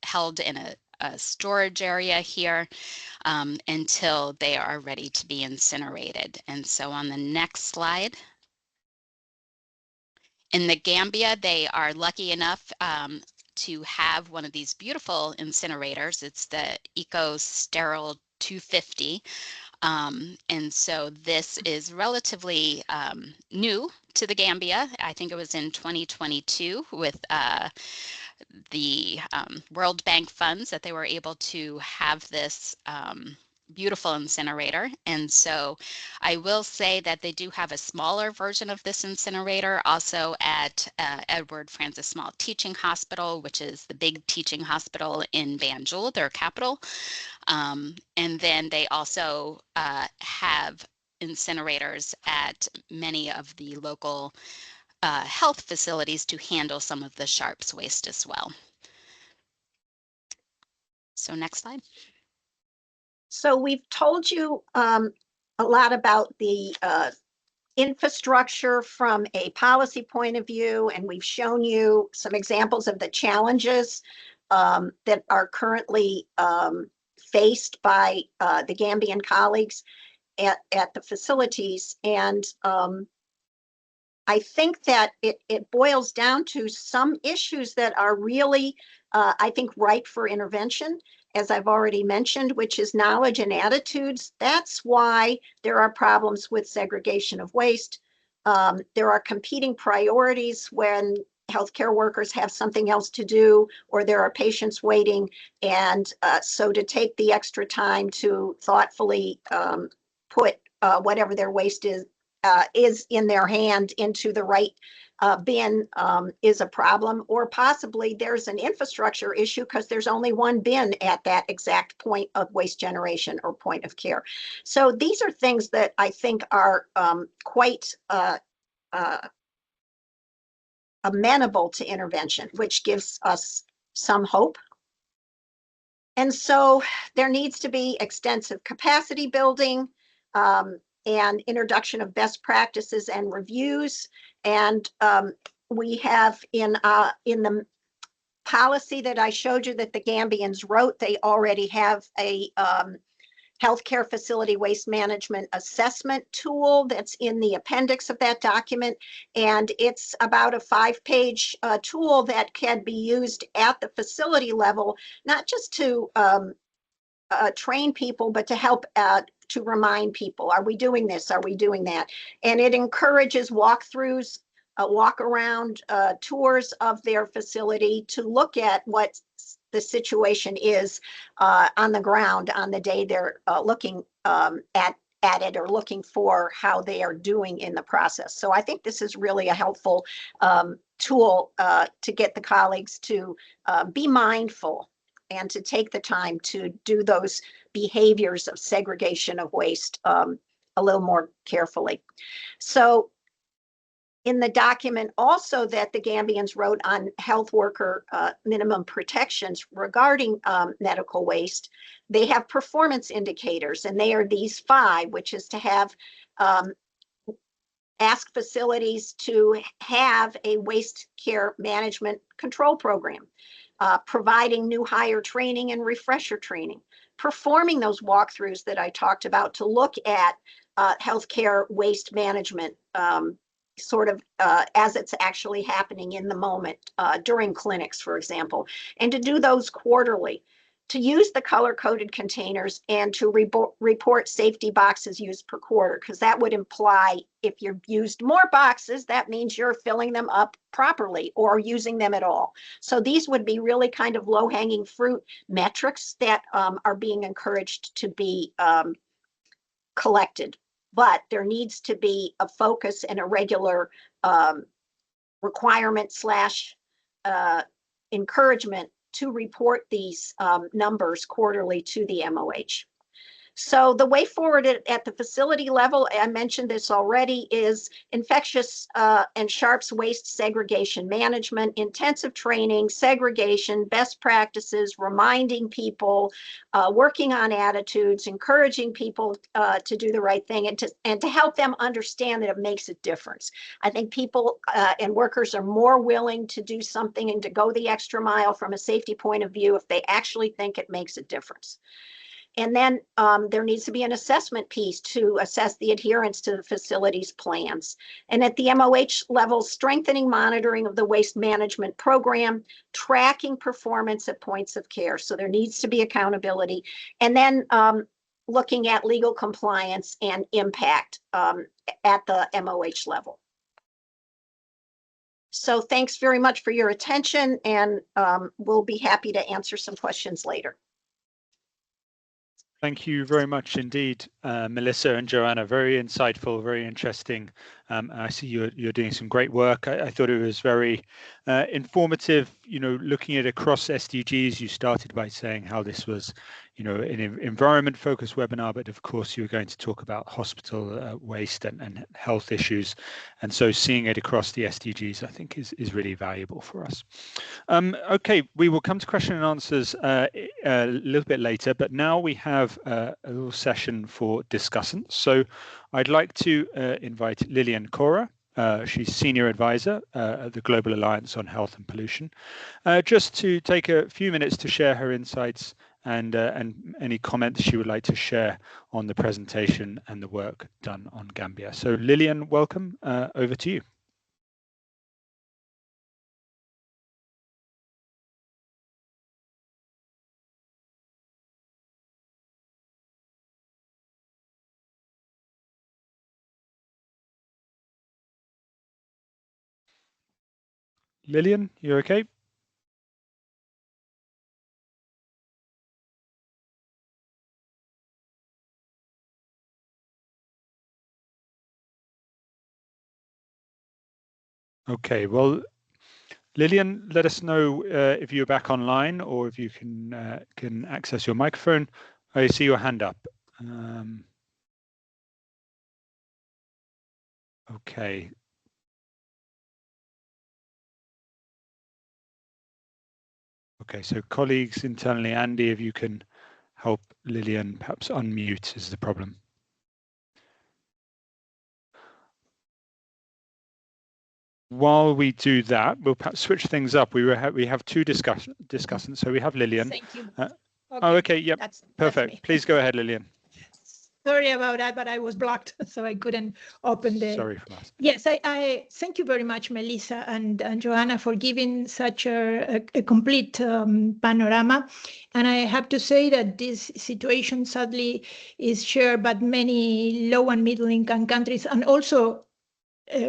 held in a storage area here until they are ready to be incinerated. And so on the next slide, in the Gambia, they are lucky enough to have one of these beautiful incinerators. It's the Eco Sterile 250. And so this is relatively new to the Gambia. I think it was in 2022 with the World Bank funds that they were able to have this beautiful incinerator. And so I will say that they do have a smaller version of this incinerator also at Edward Francis Small Teaching Hospital, which is the big teaching hospital in Banjul, their capital. And then they also have incinerators at many of the local health facilities to handle some of the sharps waste as well. So next slide. So we've told you a lot about the infrastructure from a policy point of view, and we've shown you some examples of the challenges that are currently faced by the Gambian colleagues at the facilities. And I think that it boils down to some issues that are really, I think, ripe for intervention, as I've already mentioned, which is knowledge and attitudes. That's why there are problems with segregation of waste. There are competing priorities when healthcare workers have something else to do, or there are patients waiting. And so to take the extra time to thoughtfully put whatever their waste is in their hand into the right bin is a problem, or possibly there's an infrastructure issue because there's only one bin at that exact point of waste generation or point of care. So these are things that I think are quite amenable to intervention, which gives us some hope. And so there needs to be extensive capacity building and introduction of best practices and reviews. And we have in the policy that I showed you that the Gambians wrote, they already have a healthcare facility waste management assessment tool that's in the appendix of that document. And it's about a 5-page tool that can be used at the facility level, not just to train people, but to help to remind people, are we doing this? Are we doing that? And it encourages walkthroughs, walk around tours of their facility to look at what the situation is on the ground on the day they're looking at it or looking for how they are doing in the process. So I think this is really a helpful tool to get the colleagues to be mindful and to take the time to do those behaviors of segregation of waste a little more carefully. So in the document also that the Gambians wrote on health worker minimum protections regarding medical waste, they have performance indicators, and they are these 5, which is to have ask facilities to have a waste care management control program, providing new hire training and refresher training, performing those walkthroughs that I talked about to look at healthcare waste management sort of as it's actually happening in the moment during clinics, for example, and to do those quarterly, to use the color-coded containers and to report safety boxes used per quarter, because that would imply if you've used more boxes, that means you're filling them up properly or using them at all. So these would be really kind of low-hanging fruit metrics that are being encouraged to be collected. But there needs to be a focus and a regular requirement / encouragement to report these numbers quarterly to the MOH. So the way forward at the facility level, I mentioned this already, is infectious and sharps waste segregation management, intensive training, segregation, best practices, reminding people, working on attitudes, encouraging people to do the right thing, and to help them understand that it makes a difference. I think people and workers are more willing to do something and to go the extra mile from a safety point of view if they actually think it makes a difference. And then there needs to be an assessment piece to assess the adherence to the facility's plans. And at the MOH level, strengthening monitoring of the waste management program, tracking performance at points of care. So there needs to be accountability. And then looking at legal compliance and impact at the MOH level. So thanks very much for your attention, and we'll be happy to answer some questions later. Thank you very much indeed, Melissa and Joanna. Very insightful, very interesting. I see you're doing some great work. I thought it was very informative, you know, looking at across SDGs. You started by saying how this was, you know, an environment-focused webinar, but of course you were going to talk about hospital waste and health issues. And so seeing it across the SDGs, I think is really valuable for us. Okay, we will come to question and answers a little bit later, but now we have a little session for discussants. So I'd like to invite Lilian Cora. She's Senior Advisor at the Global Alliance on Health and Pollution, just to take a few minutes to share her insights and any comments she would like to share on the presentation and the work done on Gambia. So Lilian, welcome. Over to you. Lilian, you okay? Okay, well, Lilian, let us know if you're back online or if you can access your microphone. I see your hand up. Okay. Okay, so colleagues internally, Andy, if you can help Lilian perhaps unmute is the problem. While we do that, we'll perhaps switch things up. We have two discussants. So we have Lilian. Thank you. Okay. Oh, okay. Yep. That's perfect. Please go ahead, Lilian. Sorry about that, but I was blocked, so I couldn't open the. Sorry for us. Yes, I thank you very much, Melissa and Joanna, for giving such a complete panorama. And I have to say that this situation sadly is shared by many low and middle income countries, and also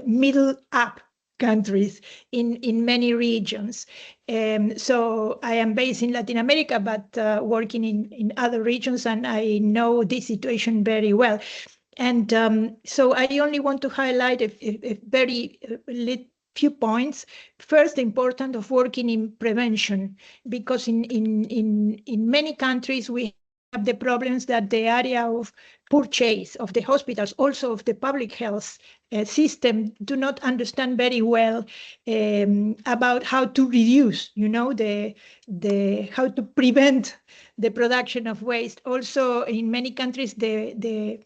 middle up countries in many regions. So I am based in Latin America, but working in other regions, and I know this situation very well. And so I only want to highlight a very few points. First, the importance of working in prevention, because in many countries we have the problems that the area of purchase of the hospitals, also of the public health system, do not understand very well about how to reduce, you know, how to prevent the production of waste. Also, in many countries, the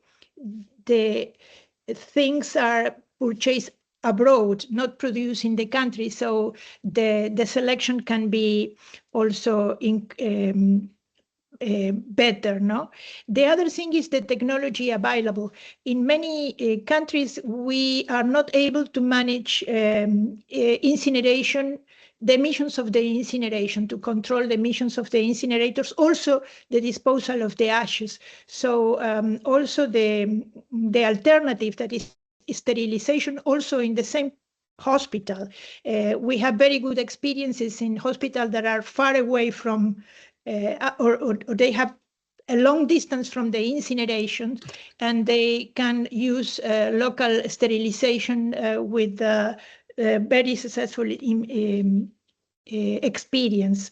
things are purchased abroad, not produced in the country, so the selection can be also better, no? The other thing is the technology available. In many countries, we are not able to manage incineration, the emissions of the incineration, to control the emissions of the incinerators, also the disposal of the ashes. So also the alternative, that is sterilization, also in the same hospital. We have very good experiences in hospitals that are far away from or they have a long distance from the incineration, and they can use local sterilization with very successful experience.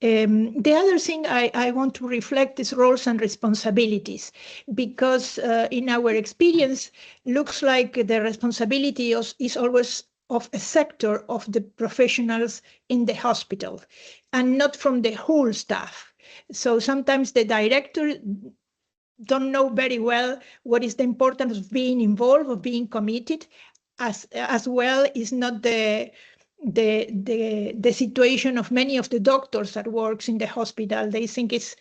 The other thing I want to reflect is roles and responsibilities, because in our experience, looks like the responsibility is always of a sector of the professionals in the hospital and not from the whole staff. So sometimes the director don't know very well what is the importance of being involved, of being committed, as well is not the situation of many of the doctors that works in the hospital. They think it's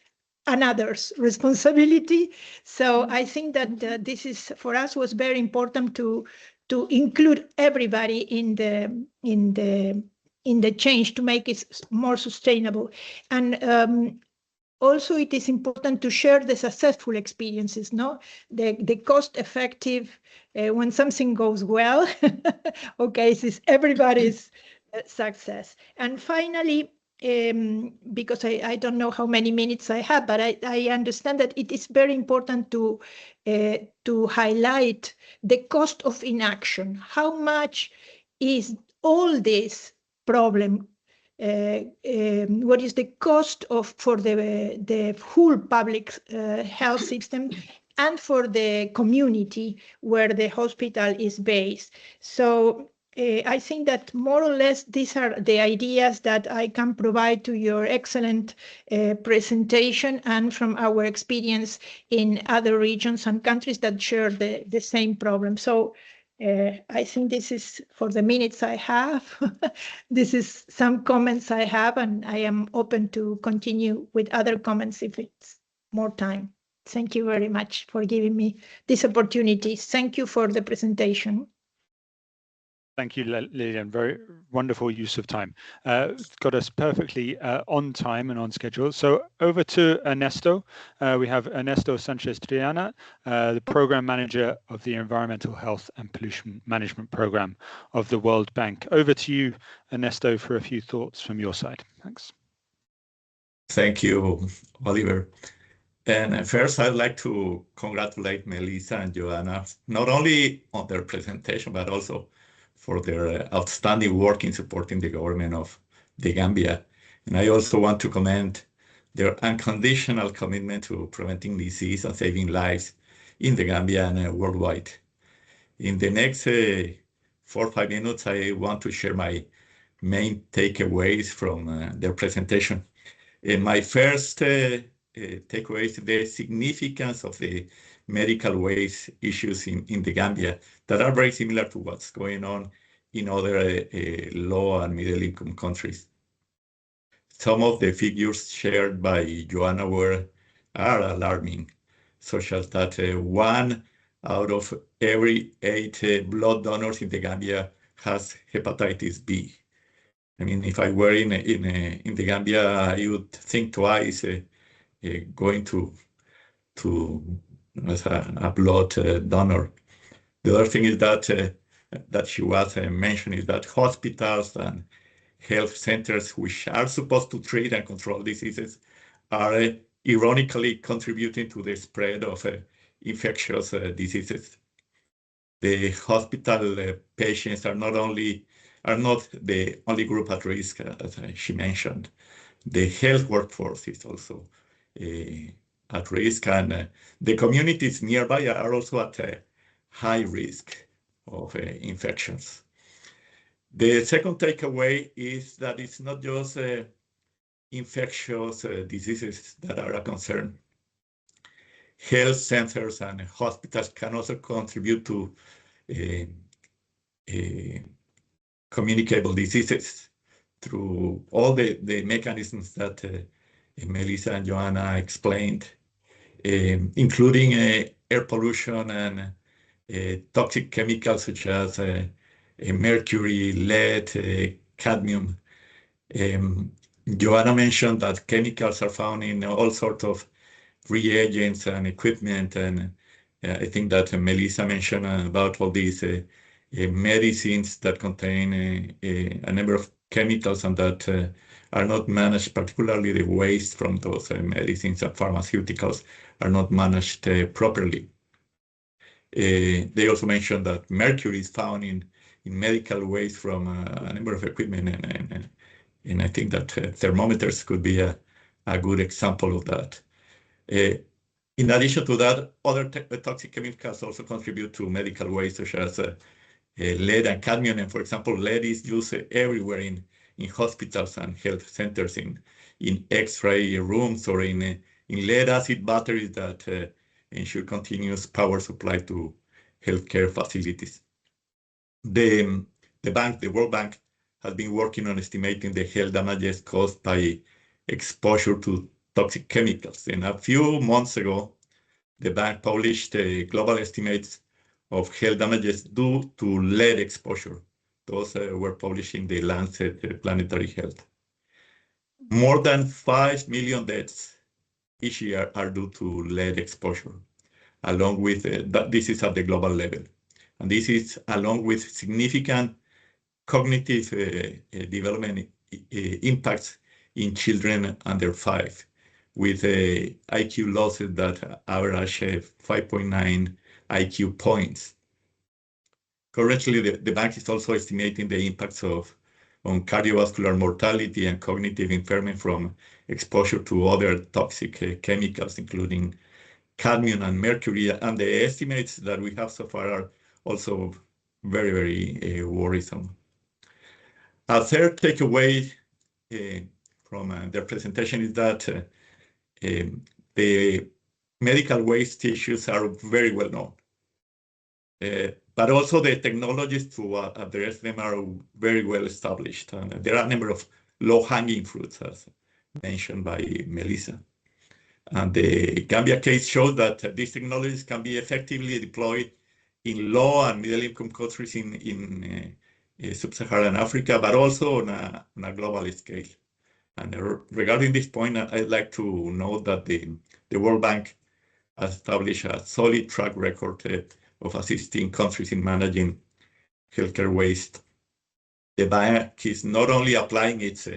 another's responsibility. So I think that this is, for us, was very important to include everybody in the change, to make it more sustainable. And also, it is important to share the successful experiences, no? The cost-effective, when something goes well, okay, this is everybody's success. And finally, because I don't know how many minutes I have, but I understand that it is very important to highlight the cost of inaction. How much is all this problem? What is the cost for the whole public health system and for the community where the hospital is based? So I think that more or less these are the ideas that I can provide to your excellent presentation and from our experience in other regions and countries that share the same problem. So I think this is for the minutes I have. This is some comments I have, and I am open to continue with other comments if it's more time. Thank you very much for giving me this opportunity. Thank you for the presentation. Thank you, Lilian. Very wonderful use of time. Got us perfectly on time and on schedule. So over to Ernesto. We have Ernesto Sanchez Triana, the Program Manager of the Environmental Health and Pollution Management Program of the World Bank. Over to you, Ernesto, for a few thoughts from your side. Thanks. Thank you, Oliver. And first, I'd like to congratulate Melissa and Joanna, not only on their presentation, but also for their outstanding work in supporting the government of the Gambia. And I also want to commend their unconditional commitment to preventing disease and saving lives in the Gambia and worldwide. In the next 4 or 5 minutes, I want to share my main takeaways from their presentation. My first takeaway is the significance of the medical waste issues in the Gambia that are very similar to what's going on in other low and middle income countries. Some of the figures shared by Joanna are alarming, such as that 1 out of every 8 blood donors in the Gambia has hepatitis B. I mean, if I were in the Gambia, I would think twice going to as a blood donor. The other thing is that she was mentioning is that hospitals and health centers, which are supposed to treat and control diseases, are ironically contributing to the spread of infectious diseases. The hospital patients are not the only group at risk, as she mentioned. The health workforce is also at risk, and the communities nearby are also at high risk of infections. The second takeaway is that it's not just infectious diseases that are a concern. Health centers and hospitals can also contribute to communicable diseases through all the mechanisms that Melissa and Joanna explained, including air pollution and toxic chemicals such as mercury, lead, cadmium. Joanna mentioned that chemicals are found in all sorts of reagents and equipment, and I think that Melissa mentioned about all these medicines that contain a number of chemicals and that are not managed, particularly the waste from those medicines and pharmaceuticals are not managed properly. They also mentioned that mercury is found in medical waste from a number of equipment, and I think that thermometers could be a good example of that. In addition to that, other toxic chemicals also contribute to medical waste, such as lead and cadmium. And for example, lead is used everywhere in hospitals and health centers, in X-ray rooms, or in lead acid batteries that ensure continuous power supply to healthcare facilities. The World Bank, has been working on estimating the health damages caused by exposure to toxic chemicals. And a few months ago, the bank published global estimates of health damages due to lead exposure. Those were published in the Lancet Planetary Health. More than 5 million deaths each year are due to lead exposure, along with this is at the global level. And this is along with significant cognitive development impacts, in children under 5, with IQ losses that average 5.9 IQ points. Currently, the bank is also estimating the impacts on cardiovascular mortality and cognitive impairment from exposure to other toxic chemicals, including cadmium and mercury. And the estimates that we have so far are also very, very worrisome. A third takeaway from their presentation is that the medical waste issues are very well known. But also the technologies to address them are very well established. And there are a number of low-hanging fruits, as mentioned by Melissa. And the Gambia case shows that these technologies can be effectively deployed in low and middle-income countries in sub-Saharan Africa, but also on a global scale. And regarding this point, I'd like to note that the World Bank has established a solid track record of assisting countries in managing healthcare waste. The bank is not only applying its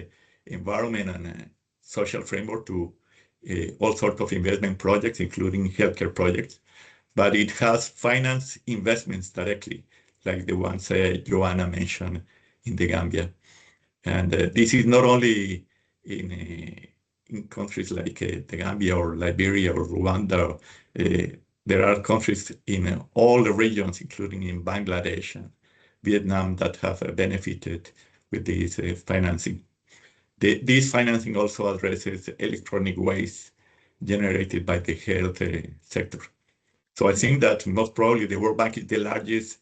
environment and social framework to all sorts of investment projects, including healthcare projects, but it has financed investments directly, like the ones Joanna mentioned in the Gambia. And this is not only in countries like the Gambia or Liberia or Rwanda. There are countries in all the regions, including in Bangladesh and Vietnam, that have benefited with this financing. This financing also addresses electronic waste generated by the health sector. So I think that most probably the World Bank is the largest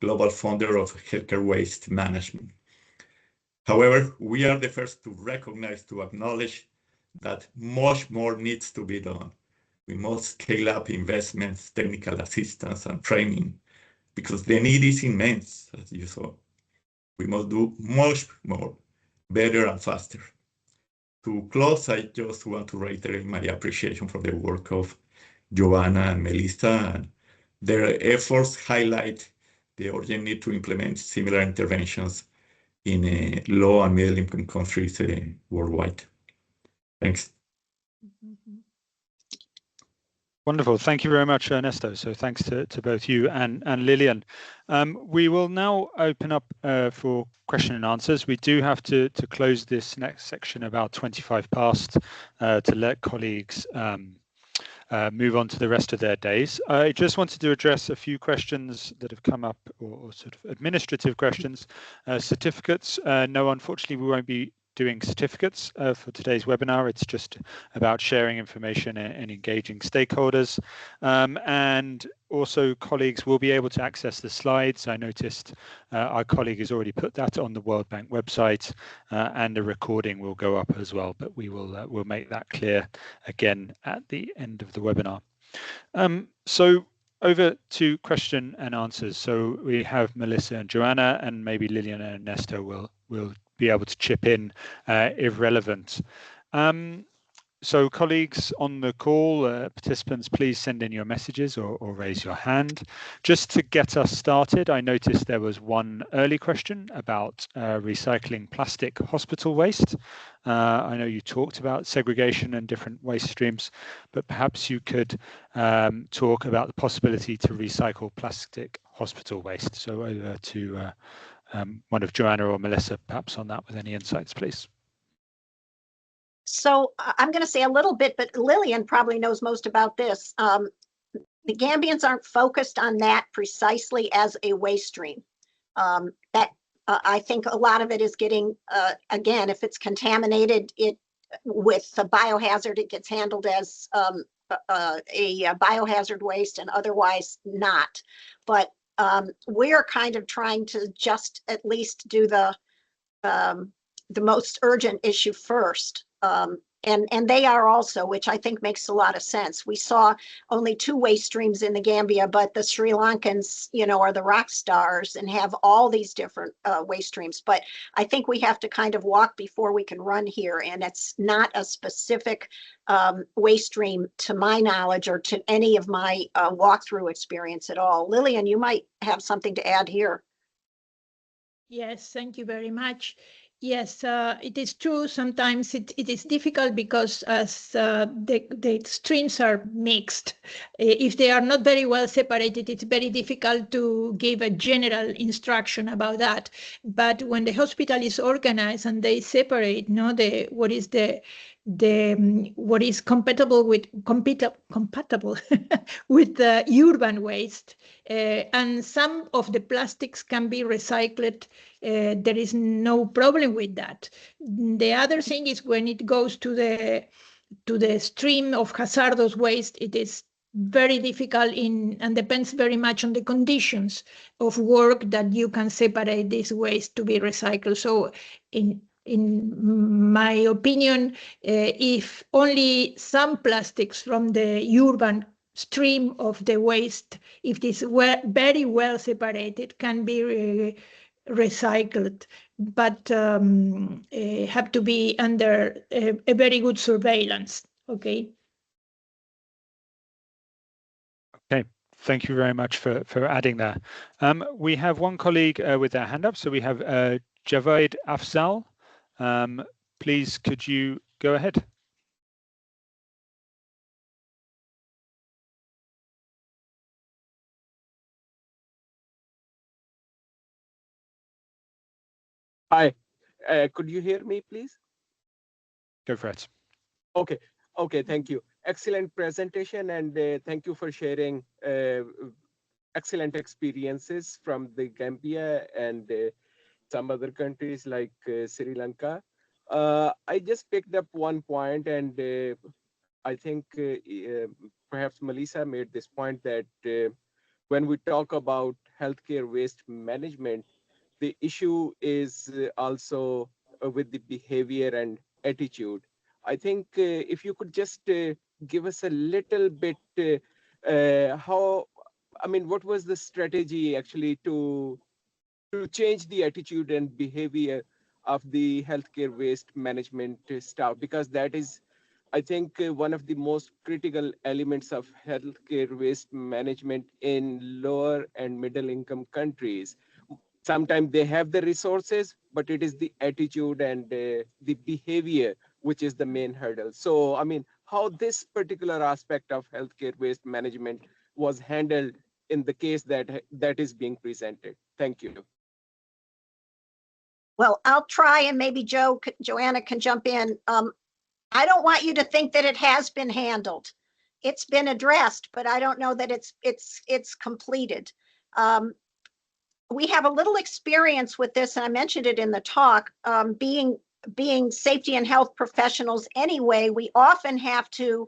global funder of healthcare waste management. However, we are the first to recognize, to acknowledge that much more needs to be done. We must scale up investments, technical assistance, and training, because the need is immense, as you saw. We must do much more, better and faster. To close, I just want to reiterate my appreciation for the work of Joanna and Melissa, and their efforts highlight the urgent need to implement similar interventions in low and middle income countries worldwide. Thanks. Wonderful. Thank you very much, Ernesto. So thanks to both you and Lillian. We will now open up for question and answers. We do have to close this next section about 25 past to let colleagues move on to the rest of their days. I just wanted to address a few questions that have come up, or sort of administrative questions. Certificates, no, unfortunately, we won't be doing certificates for today's webinar. It's just about sharing information and engaging stakeholders. And also colleagues will be able to access the slides. I noticed our colleague has already put that on the World Bank website, and a recording will go up as well, but we will we'll make that clear again at the end of the webinar. So over to question and answers. So we have Melissa and Joanna, and maybe Lillian and Ernesto will be able to chip in if relevant. So colleagues on the call, participants, please send in your messages or raise your hand. Just to get us started, I noticed there was one early question about recycling plastic hospital waste. I know you talked about segregation and different waste streams, but perhaps you could talk about the possibility to recycle plastic hospital waste. So over to one of Joanna or Melissa, perhaps on that with any insights, please. So I'm going to say a little bit, but Lillian probably knows most about this. The Gambians aren't focused on that precisely as a waste stream. I think a lot of it is getting, again, if it's contaminated with a biohazard, it gets handled as a biohazard waste and otherwise not. But we're kind of trying to just at least do the most urgent issue first. And they are also, which I think makes a lot of sense. We saw only 2 waste streams in the Gambia, but the Sri Lankans, you know, are the rock stars and have all these different waste streams. But I think we have to kind of walk before we can run here. And it's not a specific waste stream to my knowledge or to any of my walkthrough experience at all. Lillian, you might have something to add here. Yes, thank you very much. Yes, it is true. Sometimes it is difficult because as the streams are mixed, if they are not very well separated, it's very difficult to give a general instruction about that. But when the hospital is organized and they separate, what is compatible with with the urban waste, and some of the plastics can be recycled. There is no problem with that. The other thing is when it goes to the stream of hazardous waste, it is very difficult and depends very much on the conditions of work that you can separate this waste to be recycled. So in my opinion, if only some plastics from the urban stream of the waste, if it is very well separated, can be recycled, but have to be under a very good surveillance. Okay. Okay, thank you very much for adding that. We have one colleague with their hand up, so we have Javed Afzal. Please, could you go ahead? Hi, could you hear me, please? Go for it. Okay, thank you. Excellent presentation, and thank you for sharing excellent experiences from the Gambia and some other countries like Sri Lanka. I just picked up one point, and I think perhaps Melissa made this point that when we talk about healthcare waste management, the issue is also with the behavior and attitude. I think if you could just give us a little bit what was the strategy actually to change the attitude and behavior of the healthcare waste management staff, because that is, I think, one of the most critical elements of healthcare waste management in lower and middle income countries. Sometimes they have the resources, but it is the attitude and the behavior which is the main hurdle. So, I mean, how this particular aspect of healthcare waste management was handled in the case that is being presented. Thank you. Well, I'll try, and maybe Joanna can jump in. I don't want you to think that it has been handled. It's been addressed, but I don't know that it's completed. We have a little experience with this, and I mentioned it in the talk. Being safety and health professionals anyway, we often have to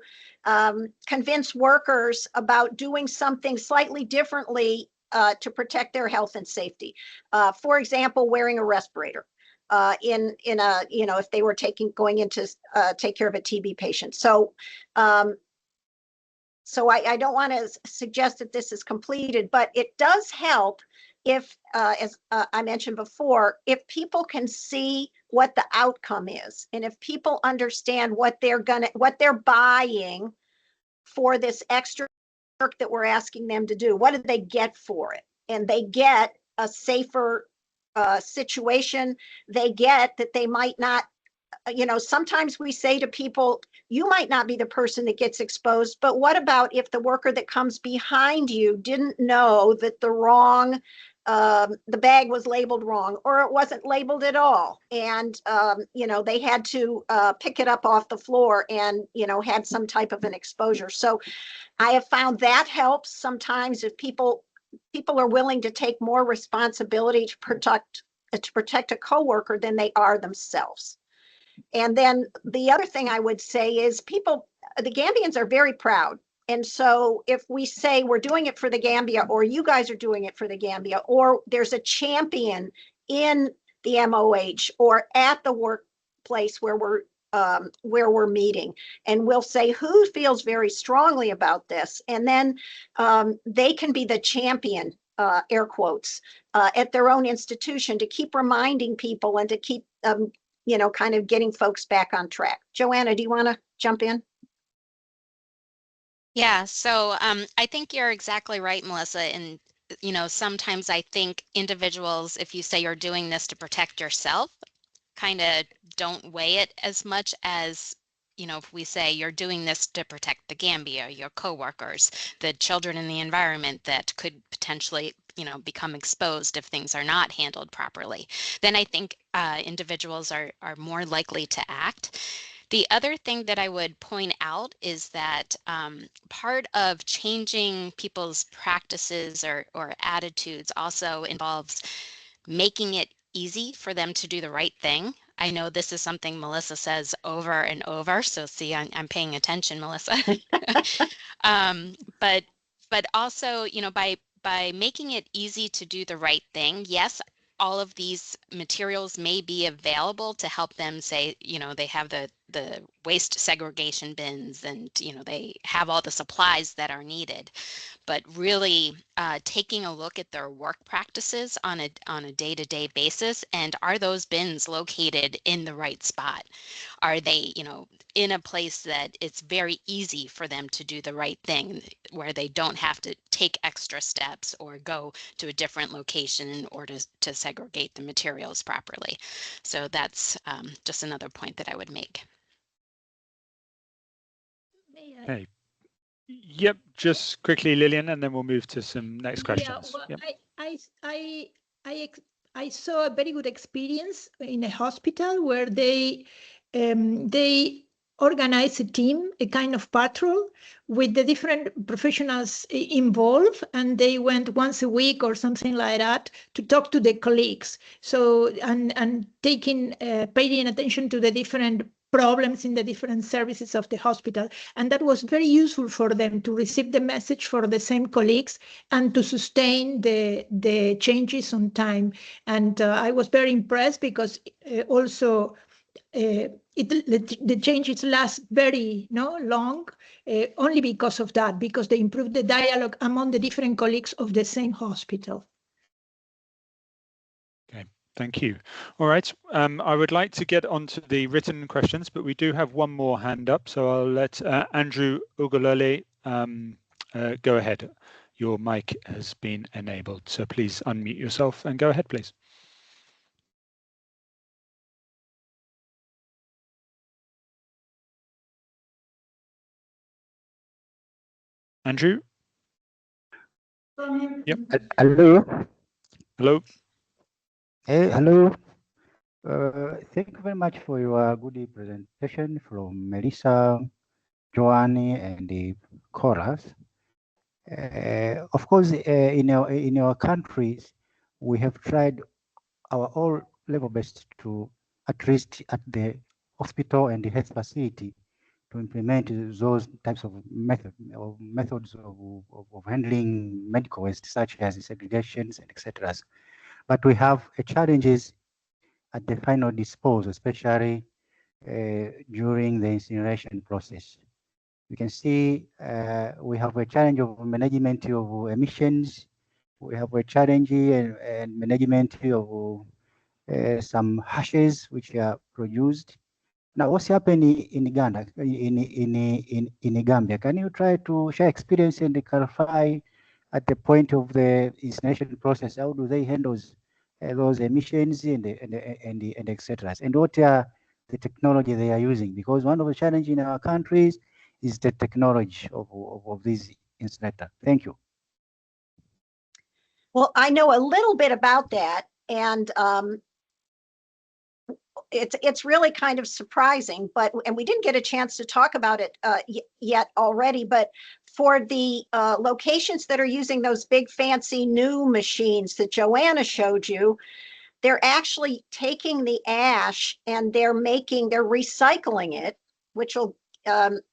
convince workers about doing something slightly differently to protect their health and safety. For example, wearing a respirator if they were going in to take care of a TB patient. So I don't want to suggest that this is completed, but it does help if, as I mentioned before, if people can see what the outcome is, and if people understand what they're buying for this extra work that we're asking them to do, what do they get for it? And they get a safer situation. They get that they might not, sometimes we say to people, you might not be the person that gets exposed, but what about if the worker that comes behind you didn't know that the bag was labeled wrong, or it wasn't labeled at all, and they had to pick it up off the floor and had some type of an exposure. So I have found that helps sometimes if people are willing to take more responsibility to protect a coworker than they are themselves. And then the other thing I would say is the Gambians are very proud. And so if we say we're doing it for the Gambia, or you guys are doing it for the Gambia, or there's a champion in the MOH or at the workplace where we're meeting, and we'll say who feels very strongly about this, and then they can be the champion, air quotes, at their own institution to keep reminding people and to keep kind of getting folks back on track. Joanna, do you want to jump in? Yeah, so I think you're exactly right, Melissa. And, sometimes I think individuals, if you say you're doing this to protect yourself, kind of don't weigh it as much as, you know, if we say you're doing this to protect the Gambia, your coworkers, the children in the environment that could potentially, you know, become exposed if things are not handled properly, then I think individuals are more likely to act. The other thing that I would point out is that part of changing people's practices or attitudes also involves making it easy for them to do the right thing. I know this is something Melissa says over and over, so see, I'm paying attention, Melissa. But also, you know, by making it easy to do the right thing, yes, all of these materials may be available to help them, say, you know, they have the waste segregation bins and, you know, they have all the supplies that are needed. But really taking a look at their work practices on a day-to-day basis, and are those bins located in the right spot? Are they, you know, in a place that it's very easy for them to do the right thing, where they don't have to take extra steps or go to a different location in order to segregate the materials properly? So that's just another point that I would make. Hey. Yep, just quickly, Lillian, and then we'll move to some next questions. Well, yep. I saw a very good experience in a hospital where they organize a team, a kind of patrol with the different professionals involved, and they went once a week or something like that to talk to the colleagues. So and taking paying attention to the different problems in the different services of the hospital. And that was very useful for them to receive the message for the same colleagues and to sustain the changes on time. And I was very impressed because also the changes last very long, only because of that, because they improved the dialogue among the different colleagues of the same hospital. Okay, thank you. All right, I would like to get on to the written questions, but we do have one more hand up, so I'll let Andrew Ugolole go ahead. Your mic has been enabled, so please unmute yourself and go ahead, please. Andrew? Yep. Hello. Hello. Hey, hello. Thank you very much for your good presentation from Melissa, Joanne, and the chorus. Of course, in our countries, we have tried our all level best to, at least at the hospital and the health facility, to implement those types of methods of handling medical waste, such as segregations and etc. But we have challenges at the final disposal, especially during the incineration process. You can see we have a challenge of management of emissions. We have a challenge and management of some hashes which are produced. Now, what's happening in Uganda, in Gambia? Can you try to share experience and clarify at the point of the incineration process? How do they handle those emissions and etc. And what are the technology they are using? Because one of the challenges in our countries is the technology of these incinerators. Thank you. Well, I know a little bit about that, and it's really kind of surprising, and we didn't get a chance to talk about it yet already, but for the locations that are using those big fancy new machines that Joanna showed you, they're actually taking the ash and they're recycling it, which will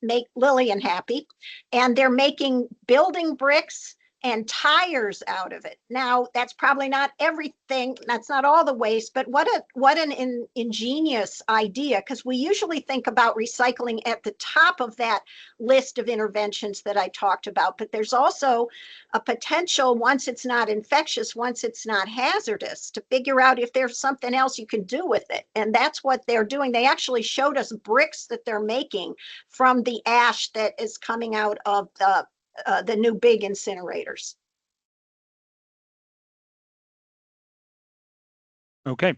make Lillian happy, and they're making building bricks and tires out of it. Now, that's probably not everything, that's not all the waste, but what an ingenious idea, because we usually think about recycling at the top of that list of interventions that I talked about, but there's also a potential, once it's not infectious, once it's not hazardous, to figure out if there's something else you can do with it. And that's what they're doing. They actually showed us bricks that they're making from the ash that is coming out of the new big incinerators. Okay,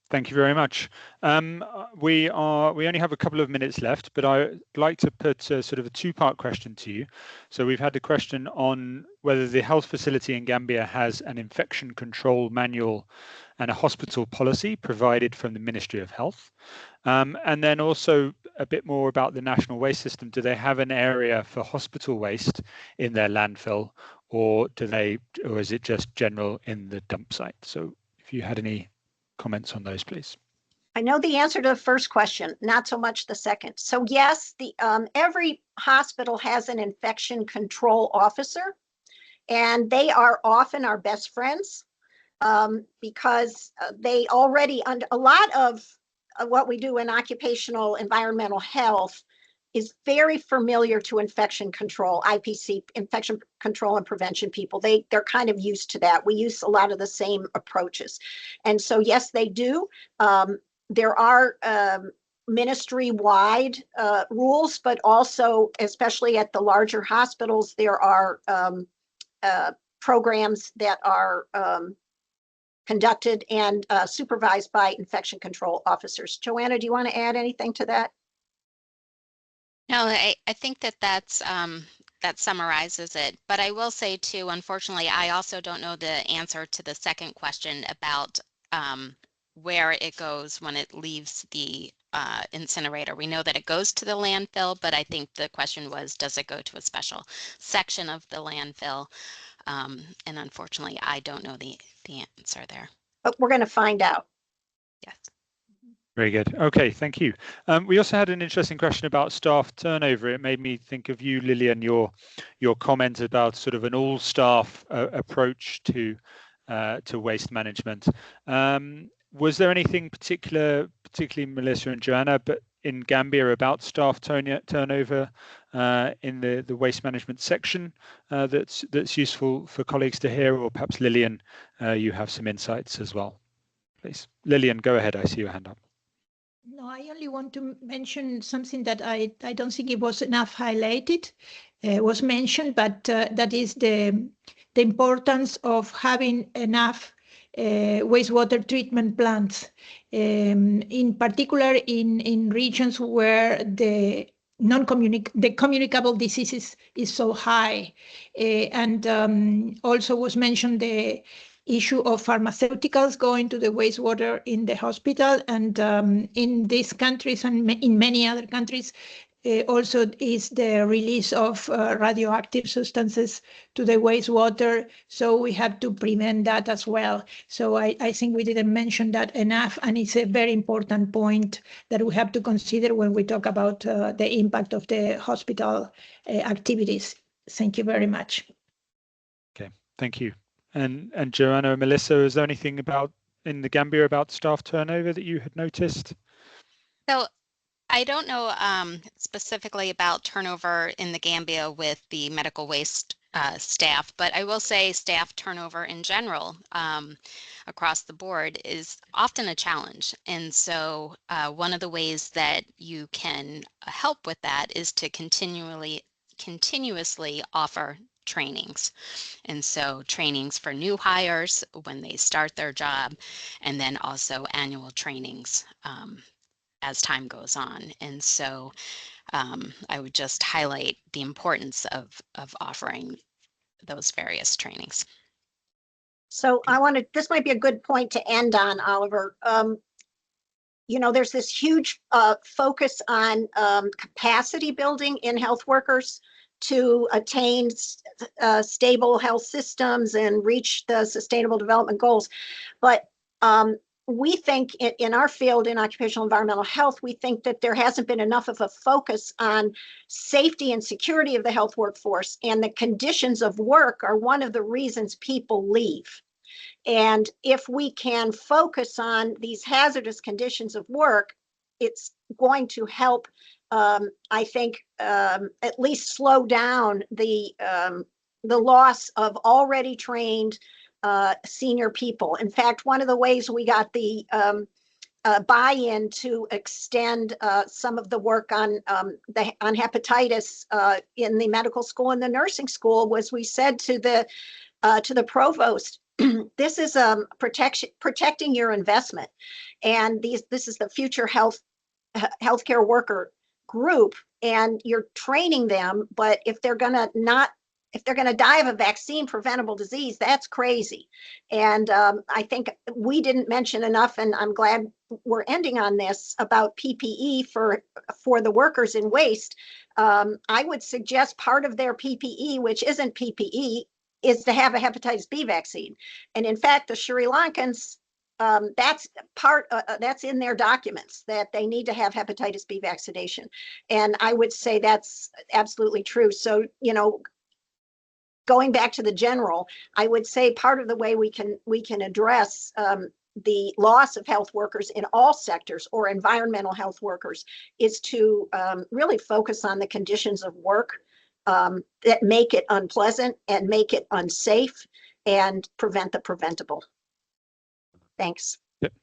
Thank you very much. We only have a couple of minutes left, but I'd like to put sort of a two-part question to you. So we've had a question on whether the health facility in Gambia has an infection control manual and a hospital policy provided from the Ministry of Health. And then also a bit more about the national waste system. Do they have an area for hospital waste in their landfill, or is it just general in the dump site? So if you had any comments on those, please. I know the answer to the first question, not so much the second. So yes, every hospital has an infection control officer, and they are often our best friends because they already, a lot of what we do in occupational environmental health is very familiar to infection control, IPC, infection control and prevention people. They're kind of used to that. We use a lot of the same approaches. And so, yes, they do. There are ministry-wide rules, but also, especially at the larger hospitals, there are programs that are conducted and supervised by infection control officers. Joanna, do you want to add anything to that? No, I think that summarizes it. But I will say too, unfortunately, I also don't know the answer to the second question about where it goes when it leaves the incinerator. We know that it goes to the landfill, but I think the question was, does it go to a special section of the landfill? And unfortunately, I don't know the answer there. But we're going to find out. Yes. Very good. Okay, thank you. We also had an interesting question about staff turnover. It made me think of you, Lillian, your comment about sort of an all-staff approach to waste management. Was there anything particularly Melissa and Joanna, but in Gambia about staff turnover in the waste management section that's useful for colleagues to hear, or perhaps Lillian, you have some insights as well, please. Lillian, go ahead. I see your hand up. No, I only want to mention something that I don't think it was enough highlighted, was mentioned, but that is the importance of having enough wastewater treatment plants, in particular in regions where the communicable diseases is so high. And also was mentioned the issue of pharmaceuticals going to the wastewater in the hospital, and in these countries and in many other countries also is the release of radioactive substances to the wastewater, so we have to prevent that as well. So I think we didn't mention that enough, and it's a very important point that we have to consider when we talk about the impact of the hospital activities. Thank you very much. Okay, thank you. And Joanna and Melissa, is there anything in the Gambia about staff turnover that you had noticed? So I don't know specifically about turnover in the Gambia with the medical waste staff, but I will say staff turnover in general across the board is often a challenge. And so one of the ways that you can help with that is to continuously offer trainings. And so trainings for new hires when they start their job, and then also annual trainings as time goes on. And so I would just highlight the importance of offering those various trainings. So this might be a good point to end on, Oliver. You know, there's this huge focus on capacity building in health workers to attain stable health systems and reach the Sustainable Development Goals. But we think in our field in occupational environmental health, we think that there hasn't been enough of a focus on safety and security of the health workforce, and the conditions of work are one of the reasons people leave. And if we can focus on these hazardous conditions of work, it's going to help, I think, at least slow down the loss of already trained senior people. In fact, one of the ways we got the buy-in to extend some of the work on hepatitis in the medical school and the nursing school was we said to the provost, this is protecting your investment, and this is the future healthcare worker group, and you're training them. But if they're gonna die of a vaccine preventable disease, that's crazy. And I think we didn't mention enough, and I'm glad we're ending on this, about PPE for the workers in waste. I would suggest part of their PPE, which isn't PPE, is to have a hepatitis B vaccine. And in fact, the Sri Lankans, that's in their documents, that they need to have hepatitis B vaccination. And I would say that's absolutely true. So, going back to the general, I would say part of the way we can address the loss of health workers in all sectors, or environmental health workers, is to really focus on the conditions of work that make it unpleasant and make it unsafe, and prevent the preventable. Thanks. Yep.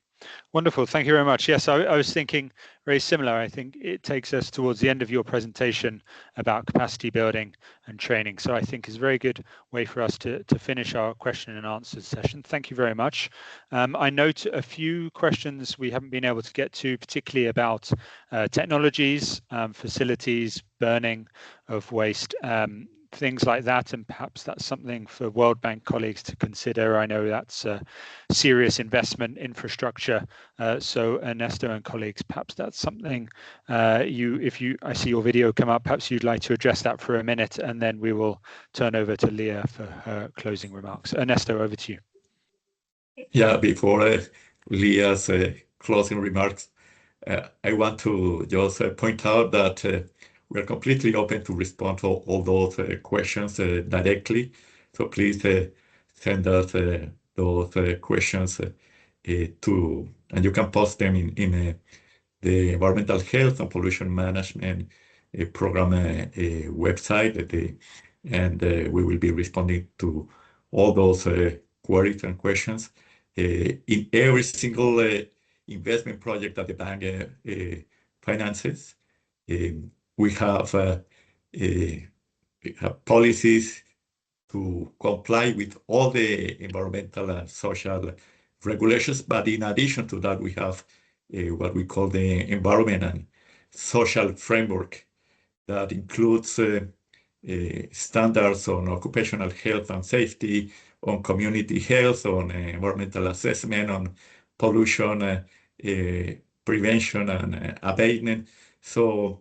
Wonderful. Thank you very much. Yes, I was thinking very similar. I think it takes us towards the end of your presentation about capacity building and training. So I think it's a very good way for us to finish our question and answers session. Thank you very much. I note a few questions we haven't been able to get to, particularly about technologies, facilities, burning of waste, things like that, and perhaps that's something for World Bank colleagues to consider. I know that's a serious investment infrastructure. So Ernesto and colleagues, perhaps that's something I see your video come up, perhaps you'd like to address that for a minute, and then we will turn over to Leah for her closing remarks. Ernesto, over to you. Yeah, before Leah's closing remarks, I want to just point out that we're completely open to respond to all those questions directly. So please send us those questions and you can post them in the Environmental Health and Pollution Management Program website, and we will be responding to all those queries and questions. In every single investment project that the bank finances, we have policies to comply with all the environmental and social regulations. But in addition to that, we have what we call the environment and social framework that includes standards on occupational health and safety, on community health, on environmental assessment, on pollution prevention and abatement. So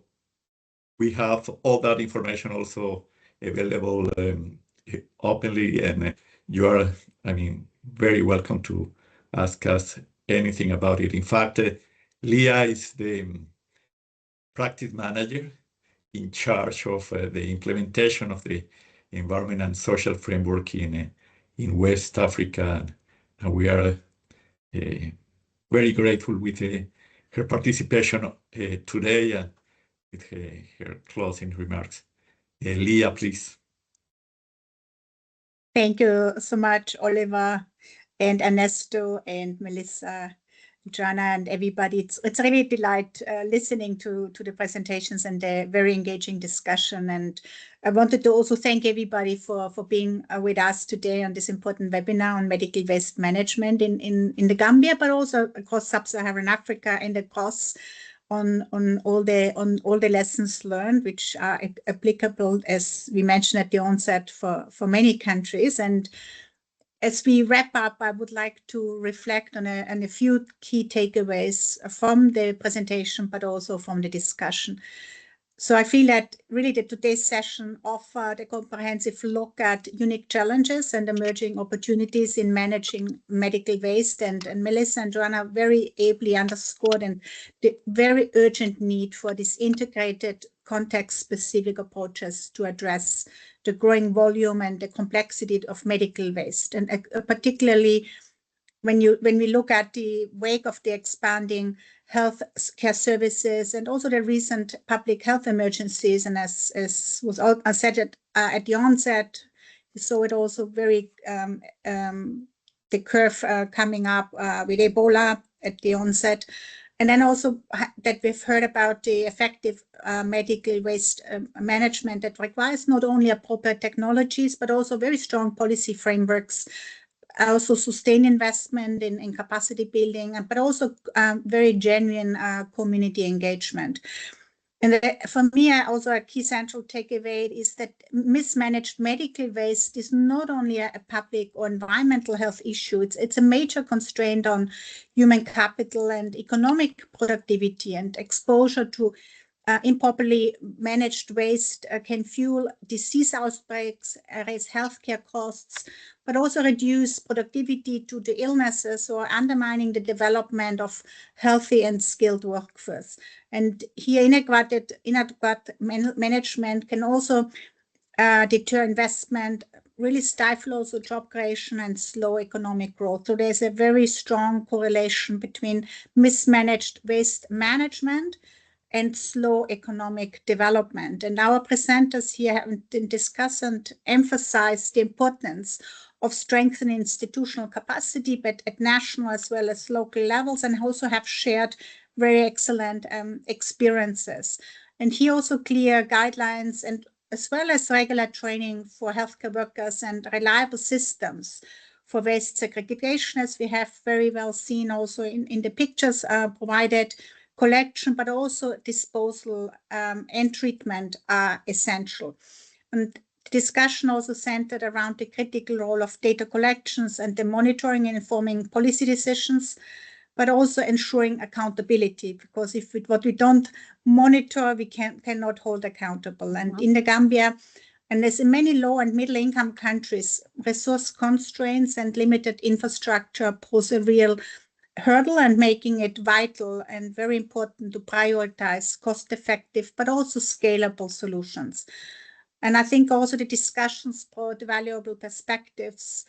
we have all that information also available openly, and you are, very welcome to ask us anything about it. In fact, Leah is the practice manager in charge of the implementation of the environment and social framework in West Africa, and we are very grateful with her participation today and with her closing remarks. Leah, please. Thank you so much, Oliver and Ernesto and Melissa, Joanna, and everybody. It's really a delight listening to the presentations and the very engaging discussion. And I wanted to also thank everybody for being with us today on this important webinar on medical waste management in the Gambia, but also across sub-Saharan Africa and across on all the lessons learned, which are applicable, as we mentioned at the onset, for many countries. And as we wrap up, I would like to reflect on a few key takeaways from the presentation, but also from the discussion. So I feel that really today's session offered a comprehensive look at unique challenges and emerging opportunities in managing medical waste. And Melissa and Joanna very ably underscored the very urgent need for this integrated context-specific approaches to address the growing volume and the complexity of medical waste. And particularly when we look at the wake of the expanding health care services and also the recent public health emergencies, and as was said at the onset, we saw it also very the curve coming up with Ebola at the onset, and then also that we've heard about the effective medical waste management that requires not only appropriate technologies but also very strong policy frameworks also sustained investment in capacity building, but also very genuine community engagement. And for me, also a key central takeaway is that mismanaged medical waste is not only a public or environmental health issue, it's a major constraint on human capital and economic productivity, and exposure to improperly managed waste can fuel disease outbreaks, raise healthcare costs, but also reduce productivity due to illnesses or undermining the development of healthy and skilled workforce. And here, inadequate management can also deter investment, really stifle also job creation and slow economic growth. So there's a very strong correlation between mismanaged waste management and slow economic development. And our presenters here have discussed and emphasized the importance of strengthening institutional capacity, but at national as well as local levels, and also have shared very excellent experiences. And here also clear guidelines and as well as regular training for healthcare workers and reliable systems for waste segregation, as we have very well seen also in the pictures provided. Collection, but also disposal and treatment are essential. And the discussion also centered around the critical role of data collections and the monitoring and informing policy decisions, but also ensuring accountability, because what we don't monitor, we cannot hold accountable. And in the Gambia, and as in many low and middle income countries, resource constraints and limited infrastructure pose a real hurdle, and making it vital and very important to prioritize cost-effective but also scalable solutions. And I think also the discussions brought valuable perspectives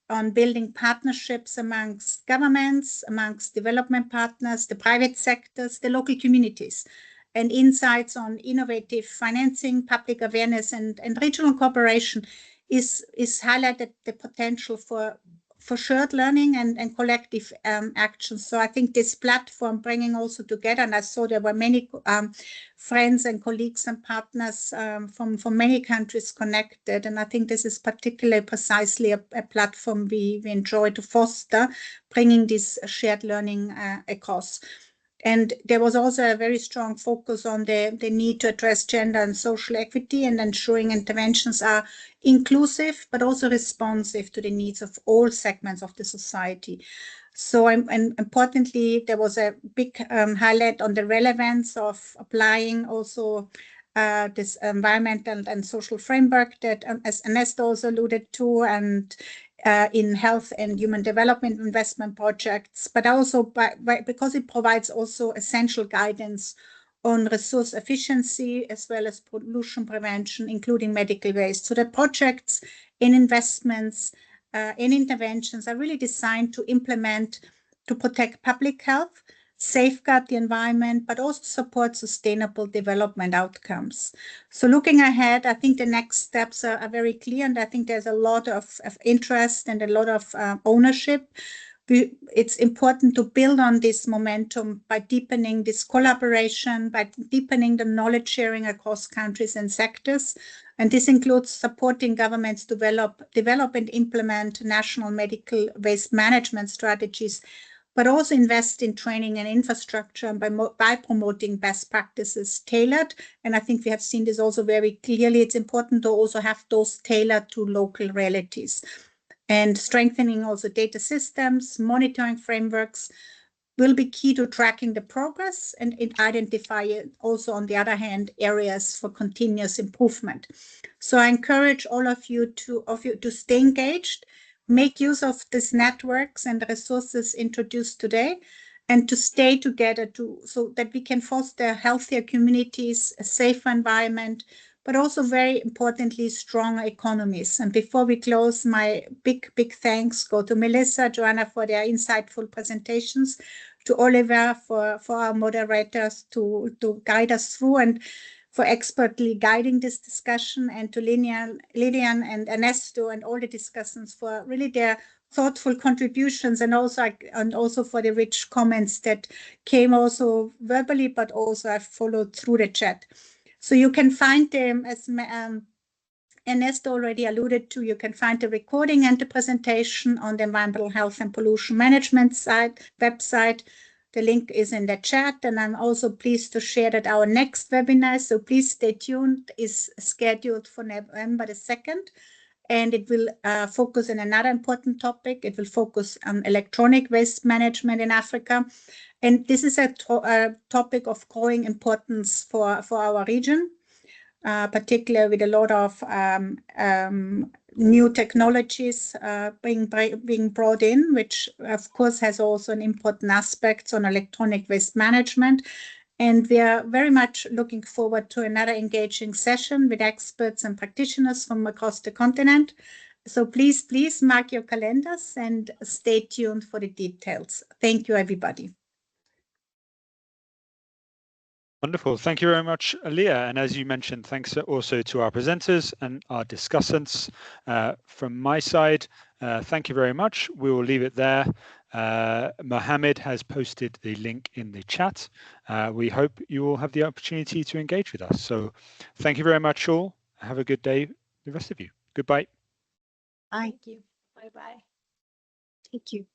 on building partnerships amongst governments, amongst development partners, the private sectors, the local communities, and insights on innovative financing, public awareness, and regional cooperation is highlighted the potential for shared learning and collective action. So I think this platform bringing also together, and I saw there were many friends and colleagues and partners from many countries connected, and I think this is particularly precisely a platform we enjoy to foster, bringing this shared learning across. And there was also a very strong focus on the need to address gender and social equity and ensuring interventions are inclusive, but also responsive to the needs of all segments of the society. So importantly, there was a big highlight on the relevance of applying also this environmental and social framework that, as Ernesto also alluded to, and in health and human development investment projects, but also because it provides also essential guidance on resource efficiency as well as pollution prevention, including medical waste. So the projects and investments and interventions are really designed to implement, to protect public health, safeguard the environment, but also support sustainable development outcomes. So looking ahead, I think the next steps are very clear, and I think there's a lot of interest and a lot of ownership. It's important to build on this momentum by deepening this collaboration, by deepening the knowledge sharing across countries and sectors. And this includes supporting governments to develop and implement national medical waste management strategies, but also invest in training and infrastructure by promoting best practices tailored. And I think we have seen this also very clearly. It's important to also have those tailored to local realities. And strengthening also data systems, monitoring frameworks will be key to tracking the progress and identify also, on the other hand, areas for continuous improvement. So I encourage all of you to stay engaged, make use of these networks and the resources introduced today, and to stay together so that we can foster healthier communities, a safer environment, but also very importantly, strong economies. And before we close, my big thanks go to Melissa, Joanna for their insightful presentations, to Oliver for our moderators to guide us through and for expertly guiding this discussion, and to Lilian and Ernesto and all the discussants for really their thoughtful contributions, and also for the rich comments that came also verbally, but also I've followed through the chat. So you can find them, as Ernesto already alluded to, you can find the recording and the presentation on the Environmental Health and Pollution Management website. The link is in the chat, and I'm also pleased to share that our next webinar, so please stay tuned, is scheduled for November the 2nd, and it will focus on another important topic. It will focus on electronic waste management in Africa. And this is a topic of growing importance for our region, particularly with a lot of new technologies being brought in, which of course has also an important aspect on electronic waste management. And we are very much looking forward to another engaging session with experts and practitioners from across the continent. So please mark your calendars and stay tuned for the details. Thank you, everybody. Wonderful. Thank you very much, Leah. And as you mentioned, thanks also to our presenters and our discussants. From my side, thank you very much. We will leave it there. Mohammed has posted the link in the chat. We hope you will have the opportunity to engage with us. So thank you very much all. Have a good day, the rest of you. Goodbye. Bye. Thank you. Bye-bye. Thank you.